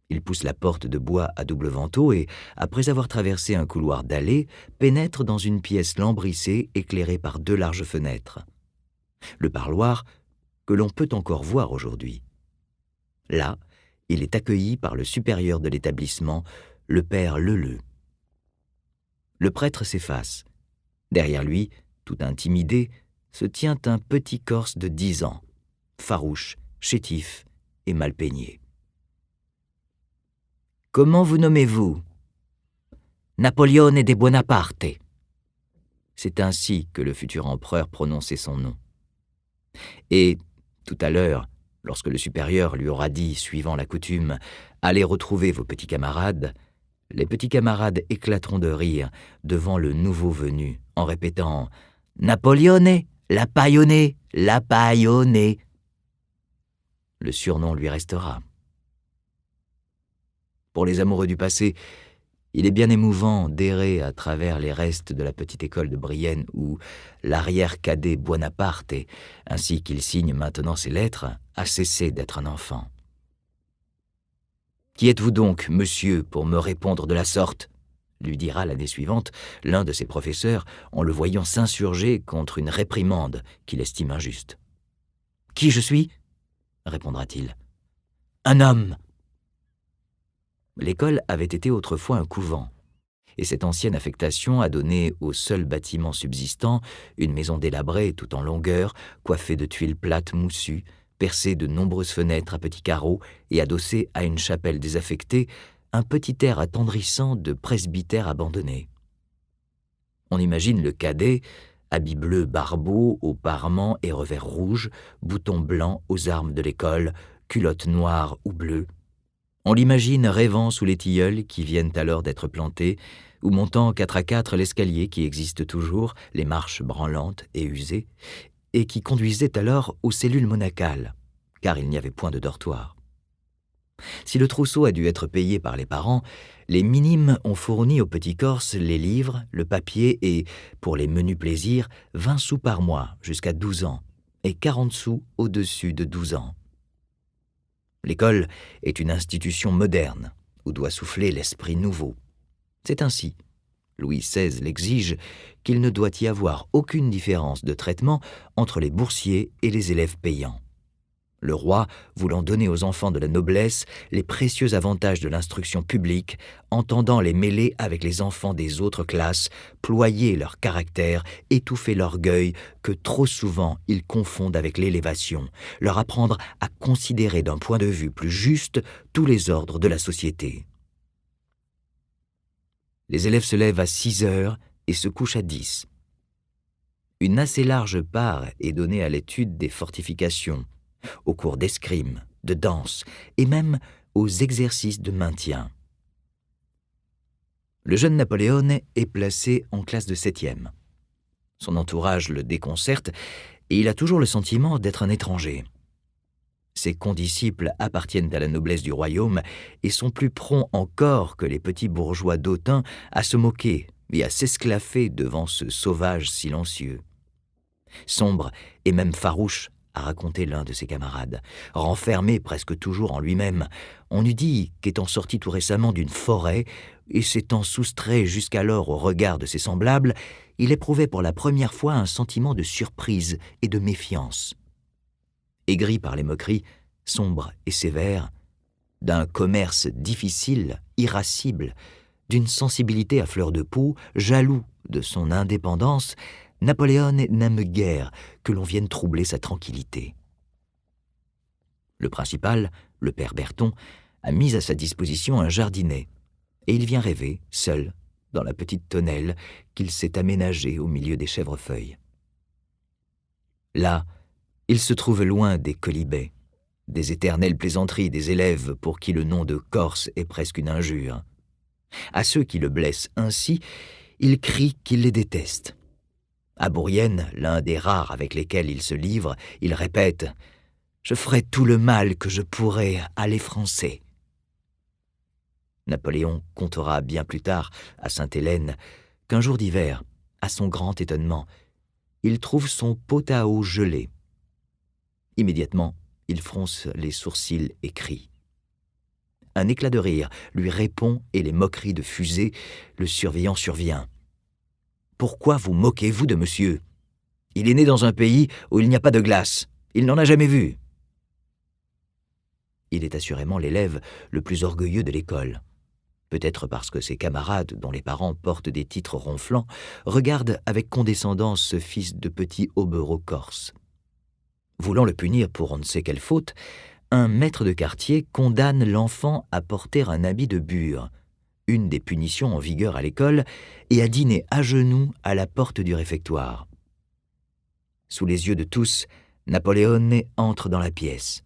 Il pousse la porte de bois à double vantaux et, après avoir traversé un couloir dallé, pénètre dans une pièce lambrissée éclairée par 2 larges fenêtres. Le parloir, que l'on peut encore voir aujourd'hui. Là, il est accueilli par le supérieur de l'établissement, le père Leleu. Le prêtre s'efface. Derrière lui, tout intimidé, se tient un petit Corse de 10 ans, farouche, chétif et mal peigné. « Comment vous nommez-vous »« Napoléon de Buonaparte » C'est ainsi que le futur empereur prononçait son nom. Et, tout à l'heure, lorsque le supérieur lui aura dit, suivant la coutume, « Allez retrouver vos petits camarades », les petits camarades éclateront de rire devant le nouveau venu en répétant « Napoléon, la Paillonnée, la Paillonnée ». Le surnom lui restera. Pour les amoureux du passé, il est bien émouvant d'errer à travers les restes de la petite école de Brienne où l'arrière-cadet Buonaparte, ainsi qu'il signe maintenant ses lettres, a cessé d'être un enfant. « Qui êtes-vous donc, monsieur, pour me répondre de la sorte ?» lui dira l'année suivante l'un de ses professeurs en le voyant s'insurger contre une réprimande qu'il estime injuste. « Qui je suis ?» répondra-t-il. « Un homme !» L'école avait été autrefois un couvent, et cette ancienne affectation a donné au seul bâtiment subsistant une maison délabrée tout en longueur, coiffée de tuiles plates moussues, percée de nombreuses fenêtres à petits carreaux et adossée à une chapelle désaffectée, un petit air attendrissant de presbytère abandonné. On imagine le cadet, habit bleu barbeau aux parements et revers rouges, boutons blancs aux armes de l'école, culottes noires ou bleues. On l'imagine rêvant sous les tilleuls qui viennent alors d'être plantés, ou montant 4 à 4 l'escalier qui existe toujours, les marches branlantes et usées, et qui conduisait alors aux cellules monacales, car il n'y avait point de dortoir. Si le trousseau a dû être payé par les parents, les minimes ont fourni au petit Corse les livres, le papier et, pour les menus plaisirs, 20 sous par mois jusqu'à 12 ans, et 40 sous au-dessus de 12 ans. L'école est une institution moderne, où doit souffler l'esprit nouveau. C'est ainsi, Louis XVI l'exige, qu'il ne doit y avoir aucune différence de traitement entre les boursiers et les élèves payants. Le roi, voulant donner aux enfants de la noblesse les précieux avantages de l'instruction publique, entendant les mêler avec les enfants des autres classes, ployer leur caractère, étouffer l'orgueil que trop souvent ils confondent avec l'élévation, leur apprendre à considérer d'un point de vue plus juste tous les ordres de la société. Les élèves se lèvent à 6 heures et se couchent à 10. Une assez large part est donnée à l'étude des fortifications, aux cours d'escrime, de danse et même aux exercices de maintien. Le jeune Napoléon est placé en classe de 7e. Son entourage le déconcerte et il a toujours le sentiment d'être un étranger. Ses condisciples appartiennent à la noblesse du royaume et sont plus prompts encore que les petits bourgeois d'Autun à se moquer et à s'esclaffer devant ce sauvage silencieux. Sombre et même farouche, a raconté l'un de ses camarades. Renfermé presque toujours en lui-même, on eût dit qu'étant sorti tout récemment d'une forêt et s'étant soustrait jusqu'alors au regard de ses semblables, il éprouvait pour la première fois un sentiment de surprise et de méfiance. Aigri par les moqueries, sombre et sévère, d'un commerce difficile, irascible, d'une sensibilité à fleur de peau, jaloux de son indépendance, Napoléon n'aime guère que l'on vienne troubler sa tranquillité. Le principal, le père Berton, a mis à sa disposition un jardinet, et il vient rêver, seul, dans la petite tonnelle qu'il s'est aménagée au milieu des chèvrefeuilles. Là, il se trouve loin des quolibets, des éternelles plaisanteries des élèves pour qui le nom de Corse est presque une injure. À ceux qui le blessent ainsi, il crie qu'il les déteste. À Bourrienne, l'un des rares avec lesquels il se livre, il répète « Je ferai tout le mal que je pourrai à les Français ». Napoléon comptera bien plus tard, à Sainte-Hélène, qu'un jour d'hiver, à son grand étonnement, il trouve son pot à eau gelé. Immédiatement, il fronce les sourcils et crie. Un éclat de rire lui répond et les moqueries de fusée, le surveillant survient. Pourquoi vous moquez-vous de monsieur? Il est né dans un pays où il n'y a pas de glace. Il n'en a jamais vu. Il est assurément l'élève le plus orgueilleux de l'école. Peut-être parce que ses camarades, dont les parents portent des titres ronflants, regardent avec condescendance ce fils de petit hobereau corse. Voulant le punir pour on ne sait quelle faute, un maître de quartier condamne l'enfant à porter un habit de bure, une des punitions en vigueur à l'école, et à dîner à genoux à la porte du réfectoire. Sous les yeux de tous, Napoléon entre dans la pièce.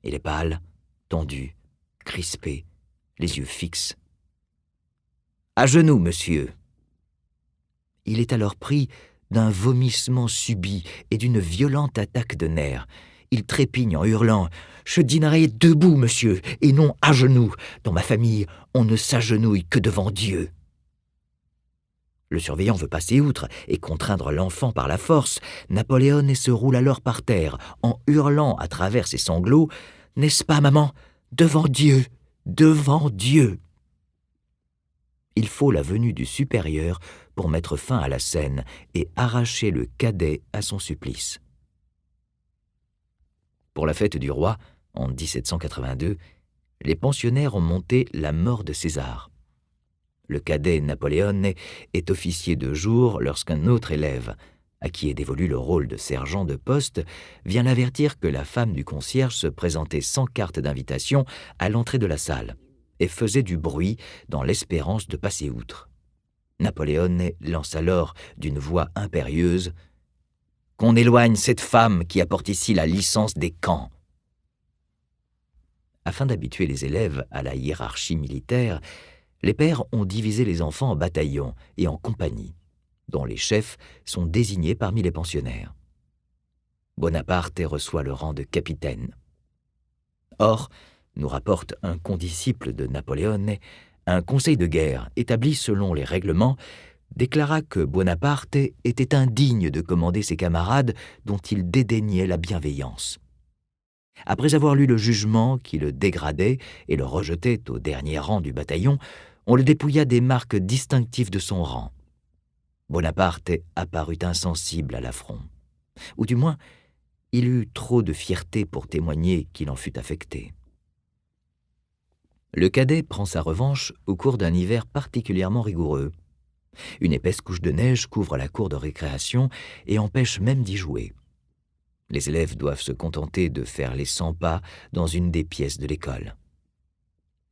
Il est pâle, tendu, crispé, les yeux fixes. « À genoux, monsieur !» Il est alors pris d'un vomissement subit et d'une violente attaque de nerfs. Il trépigne en hurlant « Je dînerai debout, monsieur, et non à genoux. Dans ma famille, on ne s'agenouille que devant Dieu. » Le surveillant veut passer outre et contraindre l'enfant par la force. Napoléon se roule alors par terre, en hurlant à travers ses sanglots « N'est-ce pas, maman? Devant Dieu! Devant Dieu !» Il faut la venue du supérieur pour mettre fin à la scène et arracher le cadet à son supplice. Pour la fête du roi, en 1782, les pensionnaires ont monté la mort de César. Le cadet Napoléon est officier de jour lorsqu'un autre élève, à qui est dévolu le rôle de sergent de poste, vient l'avertir que la femme du concierge se présentait sans carte d'invitation à l'entrée de la salle et faisait du bruit dans l'espérance de passer outre. Napoléon lance alors d'une voix impérieuse « Qu'on éloigne cette femme qui apporte ici la licence des camps !» Afin d'habituer les élèves à la hiérarchie militaire, les pères ont divisé les enfants en bataillons et en compagnies, dont les chefs sont désignés parmi les pensionnaires. Bonaparte reçoit le rang de capitaine. Or, nous rapporte un condisciple de Napoléon, un conseil de guerre établi selon les règlements déclara que Bonaparte était indigne de commander ses camarades dont il dédaignait la bienveillance. Après avoir lu le jugement qui le dégradait et le rejetait au dernier rang du bataillon, on le dépouilla des marques distinctives de son rang. Bonaparte apparut insensible à l'affront. Ou du moins, il eut trop de fierté pour témoigner qu'il en fut affecté. Le cadet prend sa revanche au cours d'un hiver particulièrement rigoureux. Une épaisse couche de neige couvre la cour de récréation et empêche même d'y jouer. Les élèves doivent se contenter de faire les 100 pas dans une des pièces de l'école.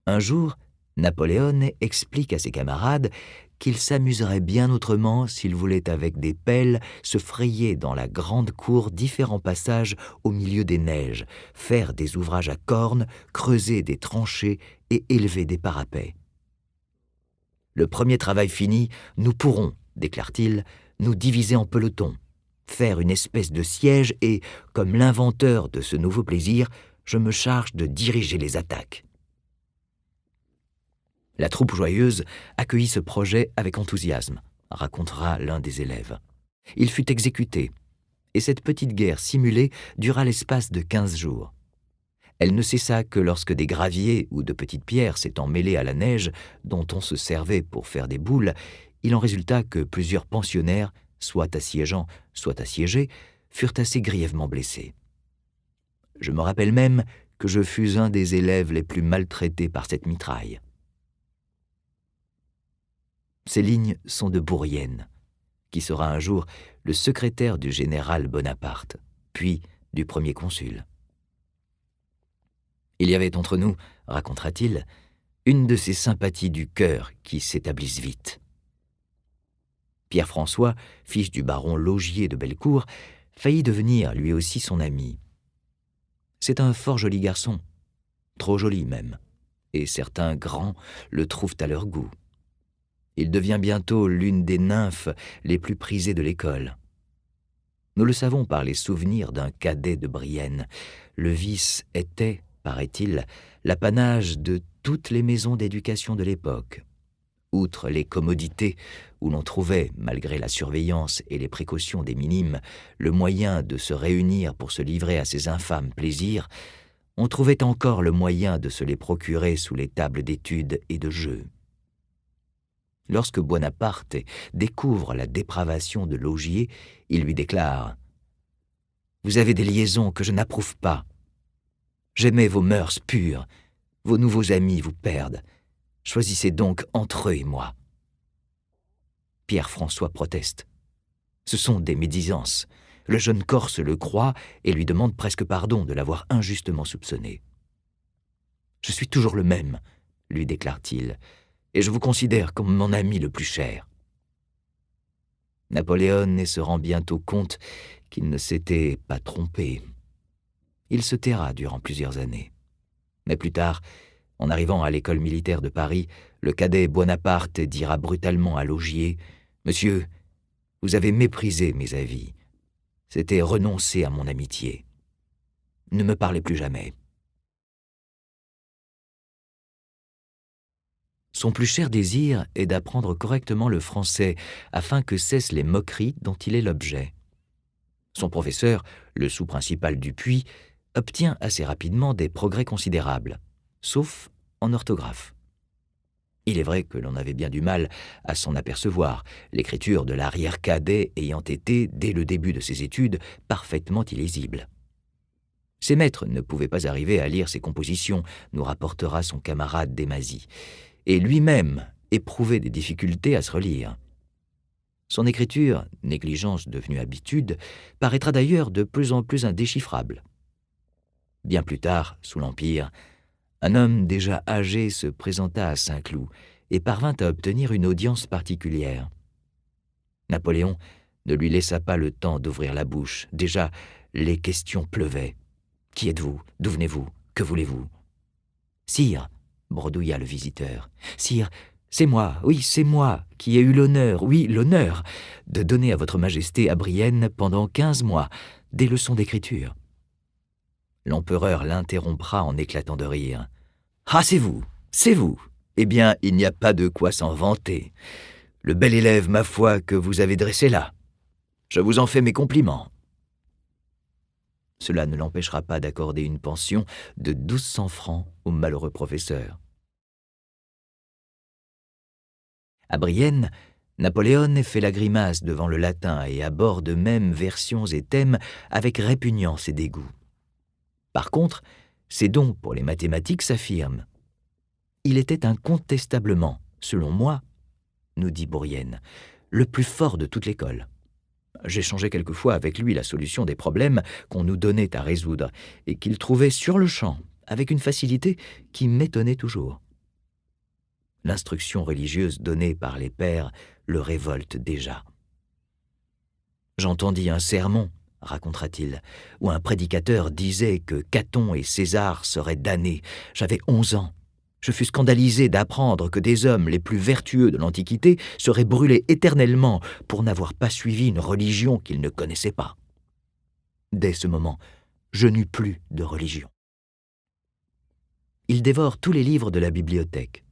Un jour, Napoléon explique à ses camarades qu'il s'amuserait bien autrement s'il voulait avec des pelles se frayer dans la grande cour différents passages au milieu des neiges, faire des ouvrages à cornes, creuser des tranchées et élever des parapets. Le premier travail fini, nous pourrons, déclare-t-il, nous diviser en pelotons, faire une espèce de siège et, comme l'inventeur de ce nouveau plaisir, je me charge de diriger les attaques. La troupe joyeuse accueillit ce projet avec enthousiasme, racontera l'un des élèves. Il fut exécuté, et cette petite guerre simulée dura l'espace de 15 jours. Elle ne cessa que lorsque des graviers ou de petites pierres s'étant mêlées à la neige dont on se servait pour faire des boules, il en résulta que plusieurs pensionnaires, soit assiégeants, soit assiégés, furent assez grièvement blessés. Je me rappelle même que je fus un des élèves les plus maltraités par cette mitraille. Ces lignes sont de Bourrienne, qui sera un jour le secrétaire du général Bonaparte, puis du premier consul. Il y avait entre nous, racontera-t-il, une de ces sympathies du cœur qui s'établissent vite. Pierre-François, fils du baron Laugier de Bellecour, faillit devenir lui aussi son ami. C'est un fort joli garçon, trop joli même, et certains grands le trouvent à leur goût. Il devient bientôt l'une des nymphes les plus prisées de l'école. Nous le savons par les souvenirs d'un cadet de Brienne. Le vice était, paraît-il, l'apanage de toutes les maisons d'éducation de l'époque. Outre les commodités où l'on trouvait, malgré la surveillance et les précautions des minimes, le moyen de se réunir pour se livrer à ces infâmes plaisirs, on trouvait encore le moyen de se les procurer sous les tables d'études et de jeux. Lorsque Bonaparte découvre la dépravation de Laugier, il lui déclare « Vous avez des liaisons que je n'approuve pas. J'aimais vos mœurs pures. Vos nouveaux amis vous perdent. Choisissez donc entre eux et moi. » Pierre-François proteste. Ce sont des médisances. Le jeune Corse le croit et lui demande presque pardon de l'avoir injustement soupçonné. « Je suis toujours le même, » lui déclare-t-il, « et je vous considère comme mon ami le plus cher. » Napoléon se rend bientôt compte qu'il ne s'était pas trompé. Il se taira durant plusieurs années. Mais plus tard, en arrivant à l'école militaire de Paris, le cadet Bonaparte dira brutalement à Laugier « Monsieur, vous avez méprisé mes avis. C'était renoncer à mon amitié. Ne me parlez plus jamais. » Son plus cher désir est d'apprendre correctement le français afin que cessent les moqueries dont il est l'objet. Son professeur, le sous-principal Dupuis, obtient assez rapidement des progrès considérables, sauf en orthographe. Il est vrai que l'on avait bien du mal à s'en apercevoir, l'écriture de l'arrière-cadet ayant été, dès le début de ses études, parfaitement illisible. Ses maîtres ne pouvaient pas arriver à lire ses compositions, nous rapportera son camarade Desmazis, et lui-même éprouvait des difficultés à se relire. Son écriture, négligence devenue habitude, paraîtra d'ailleurs de plus en plus indéchiffrable. Bien plus tard, sous l'Empire, un homme déjà âgé se présenta à Saint-Cloud et parvint à obtenir une audience particulière. Napoléon ne lui laissa pas le temps d'ouvrir la bouche. Déjà, les questions pleuvaient. « Qui êtes-vous ? D'où venez-vous ? Que voulez-vous » ? « Sire, » bredouilla le visiteur, « Sire, c'est moi, oui, c'est moi, qui ai eu l'honneur, oui, l'honneur, de donner à votre majesté à Brienne pendant 15 mois des leçons d'écriture. » L'empereur l'interrompra en éclatant de rire. « Ah, c'est vous, c'est vous. Eh bien, il n'y a pas de quoi s'en vanter. Le bel élève, ma foi, que vous avez dressé là. Je vous en fais mes compliments. » Cela ne l'empêchera pas d'accorder une pension de 1200 francs au malheureux professeur. À Brienne, Napoléon fait la grimace devant le latin et aborde même versions et thèmes avec répugnance et dégoût. Par contre, ses dons pour les mathématiques s'affirment. Il était incontestablement, selon moi, nous dit Bourrienne, le plus fort de toute l'école. J'échangeais quelquefois avec lui la solution des problèmes qu'on nous donnait à résoudre et qu'il trouvait sur le champ, avec une facilité qui m'étonnait toujours. L'instruction religieuse donnée par les pères le révolte déjà. J'entendis un sermon, racontera-t-il, où un prédicateur disait que Caton et César seraient damnés. J'avais 11 ans. Je fus scandalisé d'apprendre que des hommes les plus vertueux de l'Antiquité seraient brûlés éternellement pour n'avoir pas suivi une religion qu'ils ne connaissaient pas. Dès ce moment, je n'eus plus de religion. Il dévore tous les livres de la bibliothèque.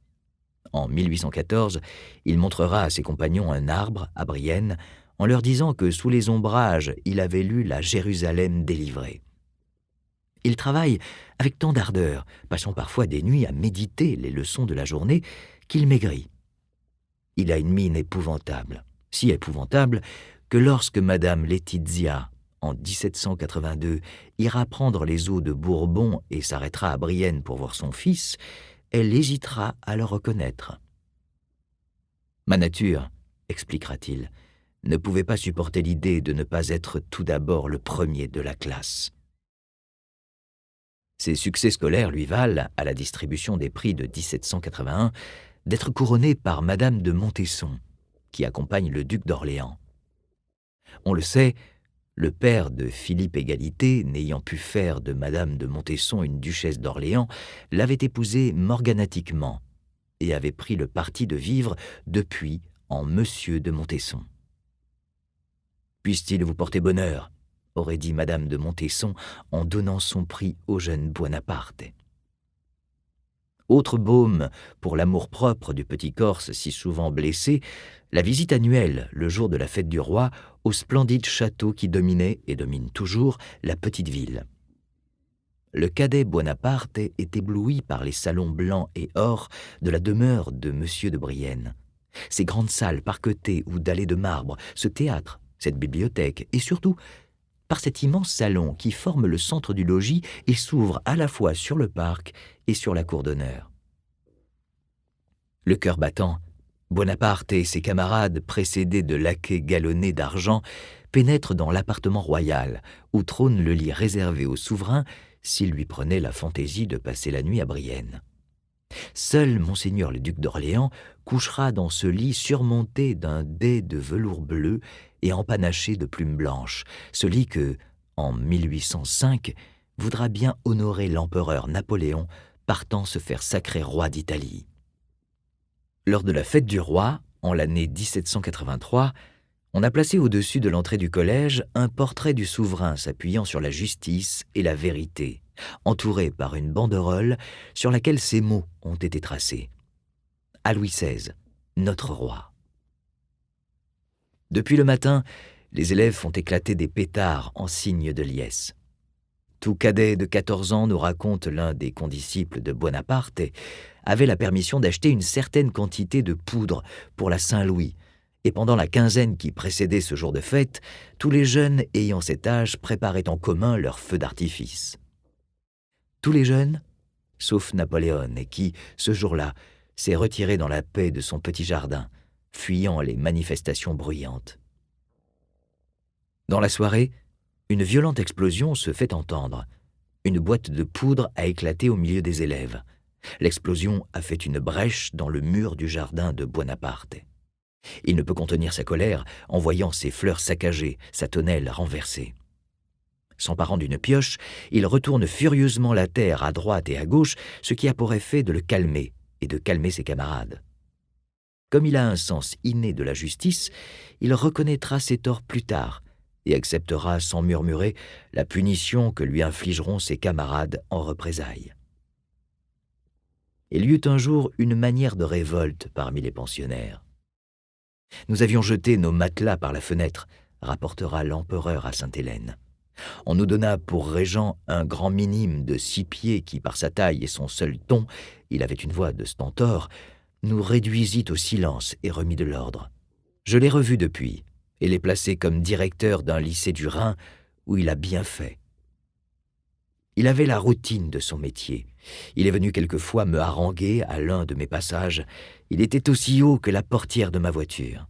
En 1814, il montrera à ses compagnons un arbre à Brienne en leur disant que sous les ombrages, il avait lu la Jérusalem délivrée. Il travaille avec tant d'ardeur, passant parfois des nuits à méditer les leçons de la journée, qu'il maigrit. Il a une mine épouvantable, si épouvantable que lorsque Madame Laetitia, en 1782, ira prendre les eaux de Bourbon et s'arrêtera à Brienne pour voir son fils, elle hésitera à le reconnaître. Ma nature, expliquera-t-il, ne pouvait pas supporter l'idée de ne pas être tout d'abord le premier de la classe. Ses succès scolaires lui valent, à la distribution des prix de 1781, d'être couronné par Madame de Montesson, qui accompagne le duc d'Orléans. On le sait, le père de Philippe Égalité, n'ayant pu faire de Madame de Montesson une duchesse d'Orléans, l'avait épousée morganatiquement et avait pris le parti de vivre depuis en Monsieur de Montesson. « Puisse-t-il vous porter bonheur ?» aurait dit Madame de Montesson en donnant son prix au jeune Buonaparte. Autre baume pour l'amour-propre du petit Corse si souvent blessé, la visite annuelle, le jour de la fête du roi, au splendide château qui dominait et domine toujours la petite ville. Le cadet Buonaparte est ébloui par les salons blancs et or de la demeure de Monsieur de Brienne. Ces grandes salles parquetées ou dallées de marbre, ce théâtre, cette bibliothèque et surtout par cet immense salon qui forme le centre du logis et s'ouvre à la fois sur le parc et sur la cour d'honneur. Le cœur battant, Bonaparte et ses camarades, précédés de laquais galonnés d'argent, pénètrent dans l'appartement royal, où trône le lit réservé au souverain s'il lui prenait la fantaisie de passer la nuit à Brienne. Seul Monseigneur le duc d'Orléans couchera dans ce lit surmonté d'un dais de velours bleu et empanaché de plumes blanches, ce lit que, en 1805, voudra bien honorer l'empereur Napoléon partant se faire sacrer roi d'Italie. Lors de la fête du roi, en l'année 1783, on a placé au-dessus de l'entrée du collège un portrait du souverain s'appuyant sur la justice et la vérité, entouré par une banderole sur laquelle ces mots ont été tracés. À Louis XVI, notre roi. Depuis le matin, les élèves font éclater des pétards en signe de liesse. Tout cadet de 14 ans, nous raconte l'un des condisciples de Bonaparte, avait la permission d'acheter une certaine quantité de poudre pour la Saint-Louis, et pendant la quinzaine qui précédait ce jour de fête, tous les jeunes ayant cet âge préparaient en commun leur feu d'artifice. Tous les jeunes, sauf Napoléon, et qui, ce jour-là, s'est retiré dans la paix de son petit jardin, fuyant les manifestations bruyantes. Dans la soirée, une violente explosion se fait entendre. Une boîte de poudre a éclaté au milieu des élèves. L'explosion a fait une brèche dans le mur du jardin de Bonaparte. Il ne peut contenir sa colère en voyant ses fleurs saccagées, sa tonnelle renversée. S'emparant d'une pioche, il retourne furieusement la terre à droite et à gauche, ce qui a pour effet de le calmer et de calmer ses camarades. Comme il a un sens inné de la justice, il reconnaîtra ses torts plus tard et acceptera sans murmurer la punition que lui infligeront ses camarades en représailles. Il y eut un jour une manière de révolte parmi les pensionnaires. « Nous avions jeté nos matelas par la fenêtre », rapportera l'empereur à Sainte-Hélène. On nous donna pour régent un grand minime de 6 pieds qui, par sa taille et son seul ton, il avait une voix de stentor, nous réduisit au silence et remit de l'ordre. Je l'ai revu depuis, et l'ai placé comme directeur d'un lycée du Rhin où il a bien fait. Il avait la routine de son métier. Il est venu quelquefois me haranguer à l'un de mes passages. Il était aussi haut que la portière de ma voiture.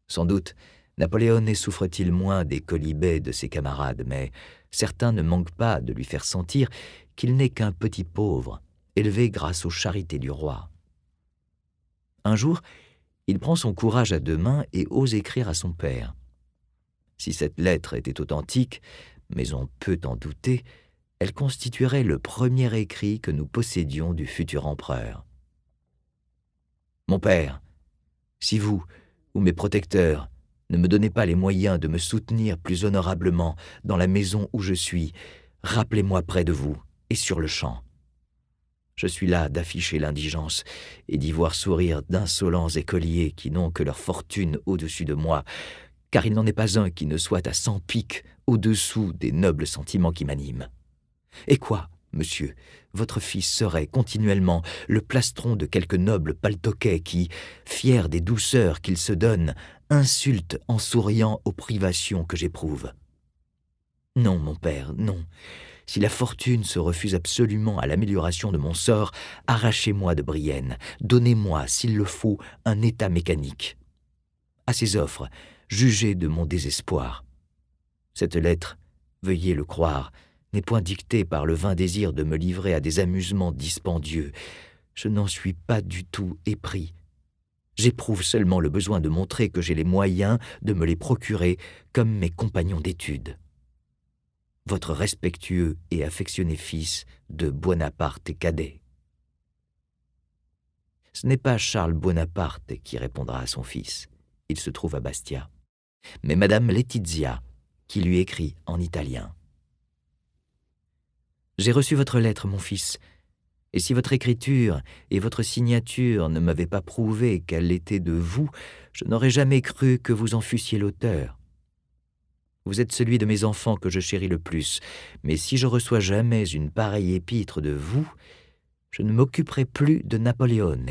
Sans doute, Napoléon souffre-t-il moins des quolibets de ses camarades, mais certains ne manquent pas de lui faire sentir qu'il n'est qu'un petit pauvre, élevé grâce aux charités du roi. Un jour, il prend son courage à 2 mains et ose écrire à son père. Si cette lettre était authentique, mais on peut en douter, elle constituerait le premier écrit que nous possédions du futur empereur. « Mon père, si vous, ou mes protecteurs, ne me donnez pas les moyens de me soutenir plus honorablement dans la maison où je suis, rappelez-moi près de vous et sur le champ. Je suis là d'afficher l'indigence et d'y voir sourire d'insolents écoliers qui n'ont que leur fortune au-dessus de moi, car il n'en est pas un qui ne soit à 100 piques au-dessous des nobles sentiments qui m'animent. Et quoi, monsieur, votre fils serait continuellement le plastron de quelque noble paltoquet qui, fier des douceurs qu'il se donne, insulte en souriant aux privations que j'éprouve. Non, mon père, non. Si la fortune se refuse absolument à l'amélioration de mon sort, arrachez-moi de Brienne, donnez-moi, s'il le faut, un état mécanique. À ces offres, jugez de mon désespoir. Cette lettre, veuillez le croire, n'est point dictée par le vain désir de me livrer à des amusements dispendieux. Je n'en suis pas du tout épris. J'éprouve seulement le besoin de montrer que j'ai les moyens de me les procurer comme mes compagnons d'études. Votre respectueux et affectionné fils de Buonaparte cadet. Ce n'est pas Charles Bonaparte qui répondra à son fils, il se trouve à Bastia, mais Madame Laetitia, qui lui écrit en italien. J'ai reçu votre lettre, mon fils, et si votre écriture et votre signature ne m'avaient pas prouvé qu'elle était de vous, je n'aurais jamais cru que vous en fussiez l'auteur. Vous êtes celui de mes enfants que je chéris le plus, mais si je reçois jamais une pareille épître de vous, je ne m'occuperai plus de Napoléon.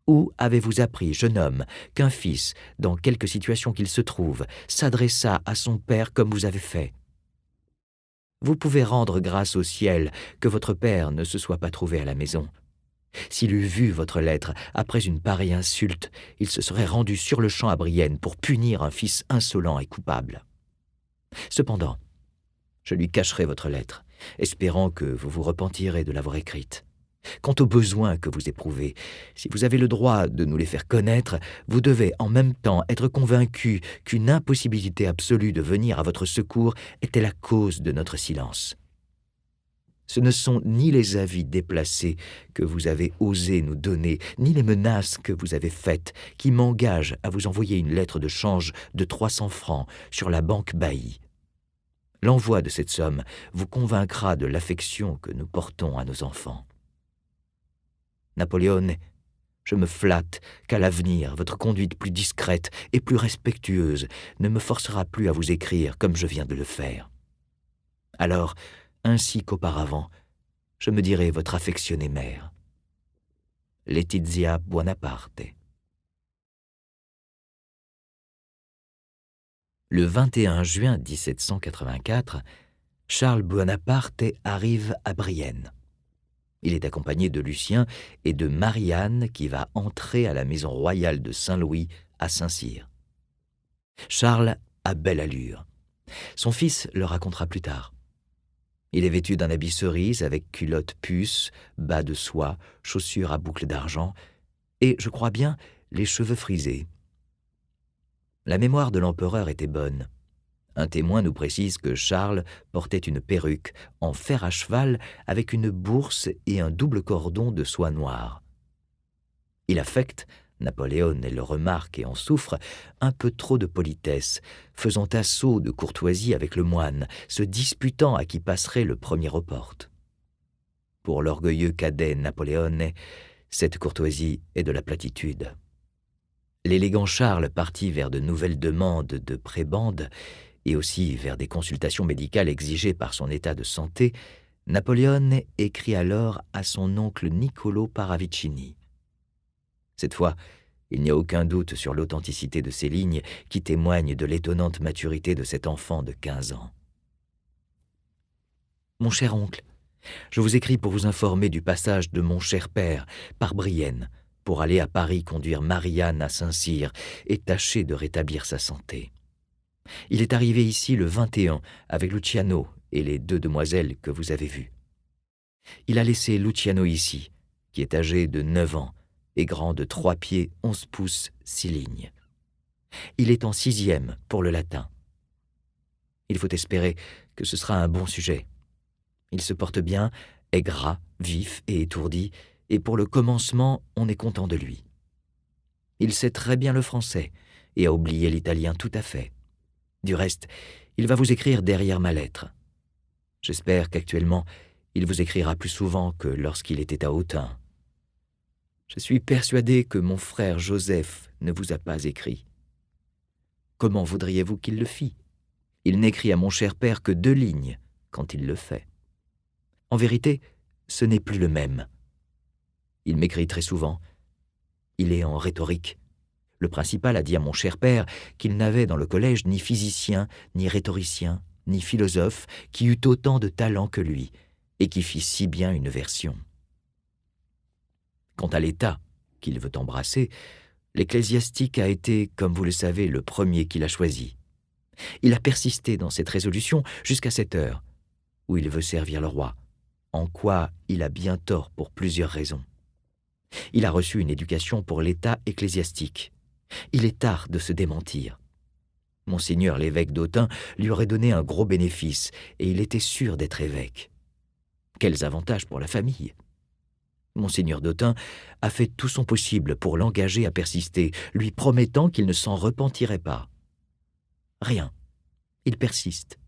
Où avez-vous appris, jeune homme, qu'un fils, dans quelque situation qu'il se trouve, s'adressa à son père comme vous avez fait? Vous pouvez rendre grâce au ciel que votre père ne se soit pas trouvé à la maison. S'il eût vu votre lettre après une pareille insulte, il se serait rendu sur-le-champ à Brienne pour punir un fils insolent et coupable. Cependant, je lui cacherai votre lettre, espérant que vous vous repentirez de l'avoir écrite. Quant aux besoins que vous éprouvez, si vous avez le droit de nous les faire connaître, vous devez en même temps être convaincu qu'une impossibilité absolue de venir à votre secours était la cause de notre silence. Ce ne sont ni les avis déplacés que vous avez osé nous donner, ni les menaces que vous avez faites qui m'engagent à vous envoyer une lettre de change de 300 francs sur la banque Bailly. L'envoi de cette somme vous convaincra de l'affection que nous portons à nos enfants. Napoléon, je me flatte qu'à l'avenir, votre conduite plus discrète et plus respectueuse ne me forcera plus à vous écrire comme je viens de le faire. Alors, ainsi qu'auparavant, je me dirai votre affectionnée mère. Laetitia Buonaparte. Le 21 juin 1784, Charles Bonaparte arrive à Brienne. Il est accompagné de Lucien et de Marie-Anne qui va entrer à la maison royale de Saint-Louis à Saint-Cyr. Charles a belle allure. Son fils le racontera plus tard. Il est vêtu d'un habit cerise avec culotte puce, bas de soie, chaussures à boucles d'argent et, je crois bien, les cheveux frisés. La mémoire de l'empereur était bonne. Un témoin nous précise que Charles portait une perruque en fer à cheval avec une bourse et un double cordon de soie noire. Il affecte, Napoléon le remarque et en souffre, un peu trop de politesse, faisant assaut de courtoisie avec le moine, se disputant à qui passerait le premier aux portes. Pour l'orgueilleux cadet Napoléon, cette courtoisie est de la platitude. L'élégant Charles partit vers de nouvelles demandes de prébende et aussi vers des consultations médicales exigées par son état de santé, Napoléon écrit alors à son oncle Niccolo Paravicini. Cette fois, il n'y a aucun doute sur l'authenticité de ces lignes qui témoignent de l'étonnante maturité de cet enfant de 15 ans. Mon cher oncle, je vous écris pour vous informer du passage de mon cher père par Brienne, pour aller à Paris conduire Marianne à Saint-Cyr et tâcher de rétablir sa santé. Il est arrivé ici le 21 avec Luciano et les 2 demoiselles que vous avez vues. Il a laissé Luciano ici, qui est âgé de 9 ans et grand de 3 pieds 11 pouces 6 lignes. Il est en 6e pour le latin. Il faut espérer que ce sera un bon sujet. Il se porte bien, est gras, vif et étourdi, et pour le commencement, on est content de lui. Il sait très bien le français et a oublié l'italien tout à fait. Du reste, il va vous écrire derrière ma lettre. J'espère qu'actuellement, il vous écrira plus souvent que lorsqu'il était à Autun. Je suis persuadé que mon frère Joseph ne vous a pas écrit. Comment voudriez-vous qu'il le fît? Il n'écrit à mon cher père que 2 lignes quand il le fait. En vérité, ce n'est plus le même. Il m'écrit très souvent. Il est en rhétorique. Le principal a dit à mon cher père qu'il n'avait dans le collège ni physicien, ni rhétoricien, ni philosophe qui eût autant de talent que lui, et qui fit si bien une version. Quant à l'État qu'il veut embrasser, l'ecclésiastique a été, comme vous le savez, le premier qu'il a choisi. Il a persisté dans cette résolution jusqu'à cette heure, où il veut servir le roi, en quoi il a bien tort pour plusieurs raisons. Il a reçu une éducation pour l'état ecclésiastique. Il est tard de se démentir. Monseigneur l'évêque d'Autun lui aurait donné un gros bénéfice, et il était sûr d'être évêque. Quels avantages pour la famille! Monseigneur d'Autun a fait tout son possible pour l'engager à persister, lui promettant qu'il ne s'en repentirait pas. Rien. Il persiste.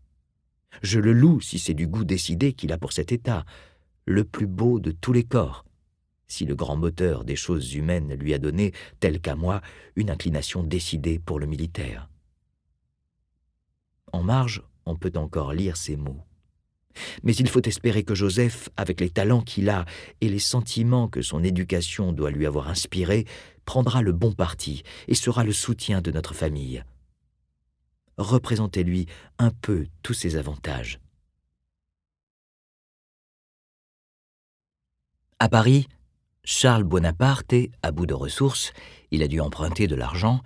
Je le loue si c'est du goût décidé qu'il a pour cet état, le plus beau de tous les corps, si le grand moteur des choses humaines lui a donné, tel qu'à moi, une inclination décidée pour le militaire. En marge, on peut encore lire ces mots. Mais il faut espérer que Joseph, avec les talents qu'il a et les sentiments que son éducation doit lui avoir inspirés, prendra le bon parti et sera le soutien de notre famille. Représentez-lui un peu tous ces avantages. À Paris, Charles Bonaparte, à bout de ressources, il a dû emprunter de l'argent,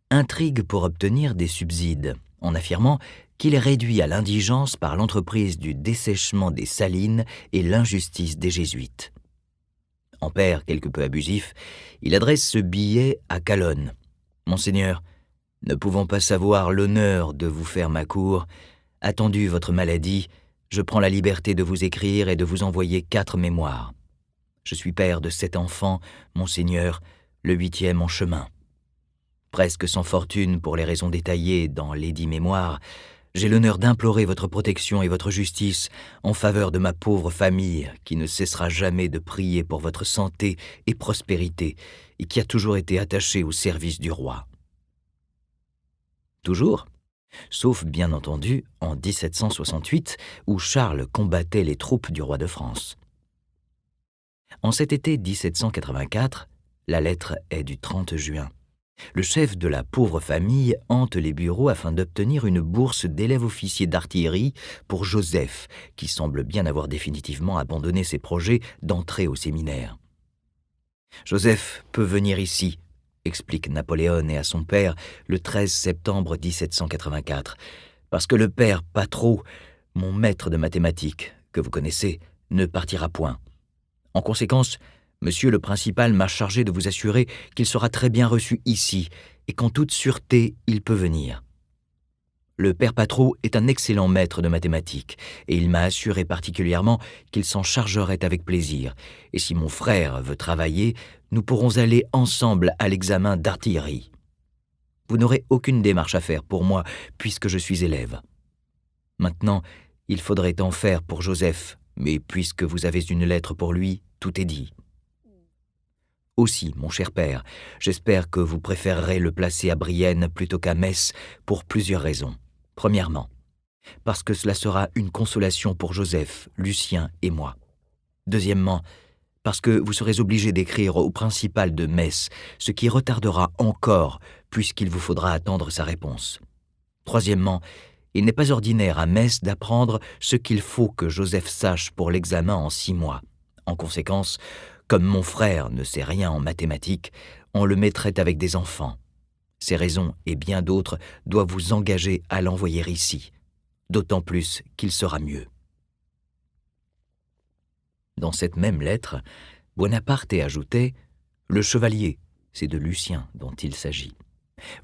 intrigue pour obtenir des subsides, en affirmant qu'il est réduit à l'indigence par l'entreprise du dessèchement des salines et l'injustice des jésuites. En père quelque peu abusif, il adresse ce billet à Calonne. « Monseigneur, ne pouvant pas savoir l'honneur de vous faire ma cour, attendu votre maladie, je prends la liberté de vous écrire et de vous envoyer 4 mémoires. Je suis père de 7 enfants, Monseigneur, le 8e en chemin. Presque sans fortune pour les raisons détaillées dans lesdits mémoires, j'ai l'honneur d'implorer votre protection et votre justice en faveur de ma pauvre famille qui ne cessera jamais de prier pour votre santé et prospérité et qui a toujours été attachée au service du roi. » Toujours, sauf bien entendu en 1768 où Charles combattait les troupes du roi de France. En cet été 1784, la lettre est du 30 juin. Le chef de la pauvre famille hante les bureaux afin d'obtenir une bourse d'élève officier d'artillerie pour Joseph, qui semble bien avoir définitivement abandonné ses projets d'entrer au séminaire. « Joseph peut venir ici », explique Napoléon à son père le 13 septembre 1784, « parce que le père Patro, mon maître de mathématiques, que vous connaissez, ne partira point. En conséquence, Monsieur le principal m'a chargé de vous assurer qu'il sera très bien reçu ici et qu'en toute sûreté, il peut venir. Le père Patro est un excellent maître de mathématiques et il m'a assuré particulièrement qu'il s'en chargerait avec plaisir. Et si mon frère veut travailler, nous pourrons aller ensemble à l'examen d'artillerie. Vous n'aurez aucune démarche à faire pour moi puisque je suis élève. Maintenant, il faudrait en faire pour Joseph, mais puisque vous avez une lettre pour lui, tout est dit. Aussi, mon cher père, j'espère que vous préférerez le placer à Brienne plutôt qu'à Metz pour plusieurs raisons. Premièrement, parce que cela sera une consolation pour Joseph, Lucien et moi. Deuxièmement, parce que vous serez obligé d'écrire au principal de Metz, ce qui retardera encore, puisqu'il vous faudra attendre sa réponse. Troisièmement, il n'est pas ordinaire à Metz d'apprendre ce qu'il faut que Joseph sache pour l'examen en 6 mois. En conséquence, comme mon frère ne sait rien en mathématiques, on le mettrait avec des enfants. Ces raisons et bien d'autres doivent vous engager à l'envoyer ici, d'autant plus qu'il sera mieux. Dans cette même lettre, Buonaparte ajoutait « Le chevalier, c'est de Lucien dont il s'agit,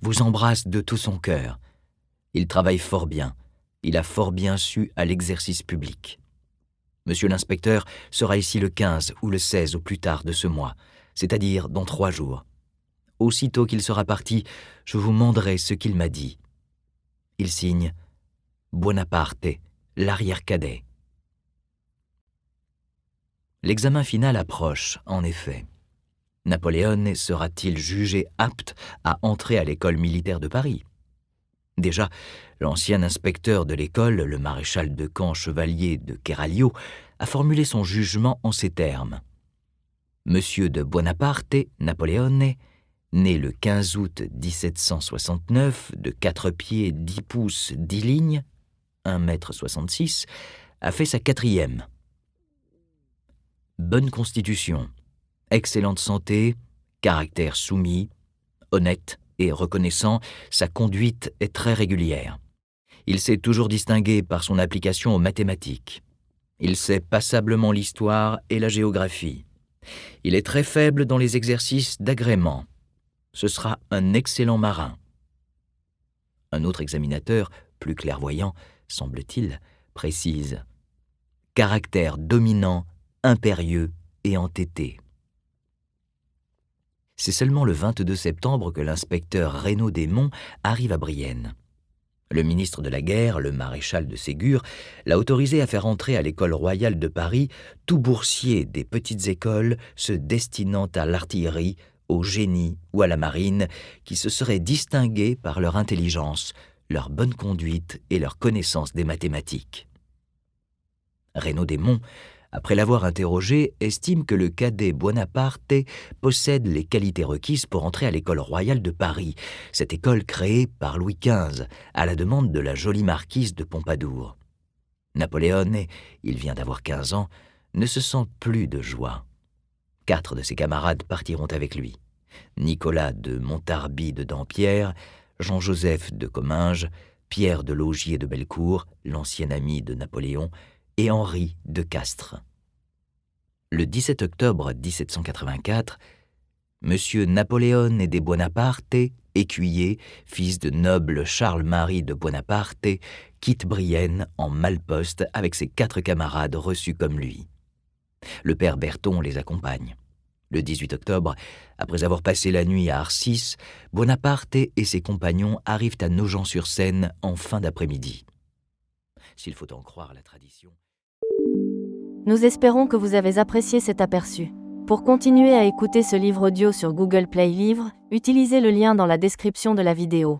vous embrasse de tout son cœur. Il travaille fort bien, il a fort bien su à l'exercice public. Monsieur l'inspecteur sera ici le 15 ou le 16 au plus tard de ce mois, c'est-à-dire dans 3 jours. Aussitôt qu'il sera parti, je vous manderai ce qu'il m'a dit. Il signe « Buonaparte, l'arrière-cadet ». L'examen final approche, en effet. Napoléon sera-t-il jugé apte à entrer à l'école militaire de Paris ? Déjà, l'ancien inspecteur de l'école, le maréchal de camp chevalier de Keraglio, a formulé son jugement en ces termes. Monsieur de Buonaparte, Napoléon, né le 15 août 1769, de 4 pieds 10 pouces 10 lignes, 1,66 m, a fait sa 4e. Bonne constitution, excellente santé, caractère soumis, honnête et reconnaissant, sa conduite est très régulière. Il s'est toujours distingué par son application aux mathématiques. Il sait passablement l'histoire et la géographie. Il est très faible dans les exercices d'agrément. Ce sera un excellent marin. Un autre examinateur, plus clairvoyant, semble-t-il, précise « Caractère dominant, impérieux et entêté ». C'est seulement le 22 septembre que l'inspecteur Reynaud Desmonts arrive à Brienne. Le ministre de la Guerre, le maréchal de Ségur, l'a autorisé à faire entrer à l'école royale de Paris tout boursier des petites écoles se destinant à l'artillerie, au génie ou à la marine, qui se seraient distingués par leur intelligence, leur bonne conduite et leur connaissance des mathématiques. Reynaud Desmonts, après l'avoir interrogé, estime que le cadet Buonaparte possède les qualités requises pour entrer à l'école royale de Paris, cette école créée par Louis XV, à la demande de la jolie marquise de Pompadour. Napoléon, il vient d'avoir 15 ans, ne se sent plus de joie. 4 de ses camarades partiront avec lui. Nicolas de Montarby de Dampierre, Jean-Joseph de Comminges, Pierre de Laugier de Bellecour, l'ancien ami de Napoléon, et Henri de Castres. Le 17 octobre 1784, M. Napoléon des Buonaparte, écuyer, fils de noble Charles-Marie de Buonaparte, quitte Brienne en malle-poste avec ses 4 camarades reçus comme lui. Le père Berton les accompagne. Le 18 octobre, après avoir passé la nuit à Arcis, Buonaparte et ses compagnons arrivent à Nogent-sur-Seine en fin d'après-midi. S'il faut en croire la tradition. Nous espérons que vous avez apprécié cet aperçu. Pour continuer à écouter ce livre audio sur Google Play Livres, utilisez le lien dans la description de la vidéo.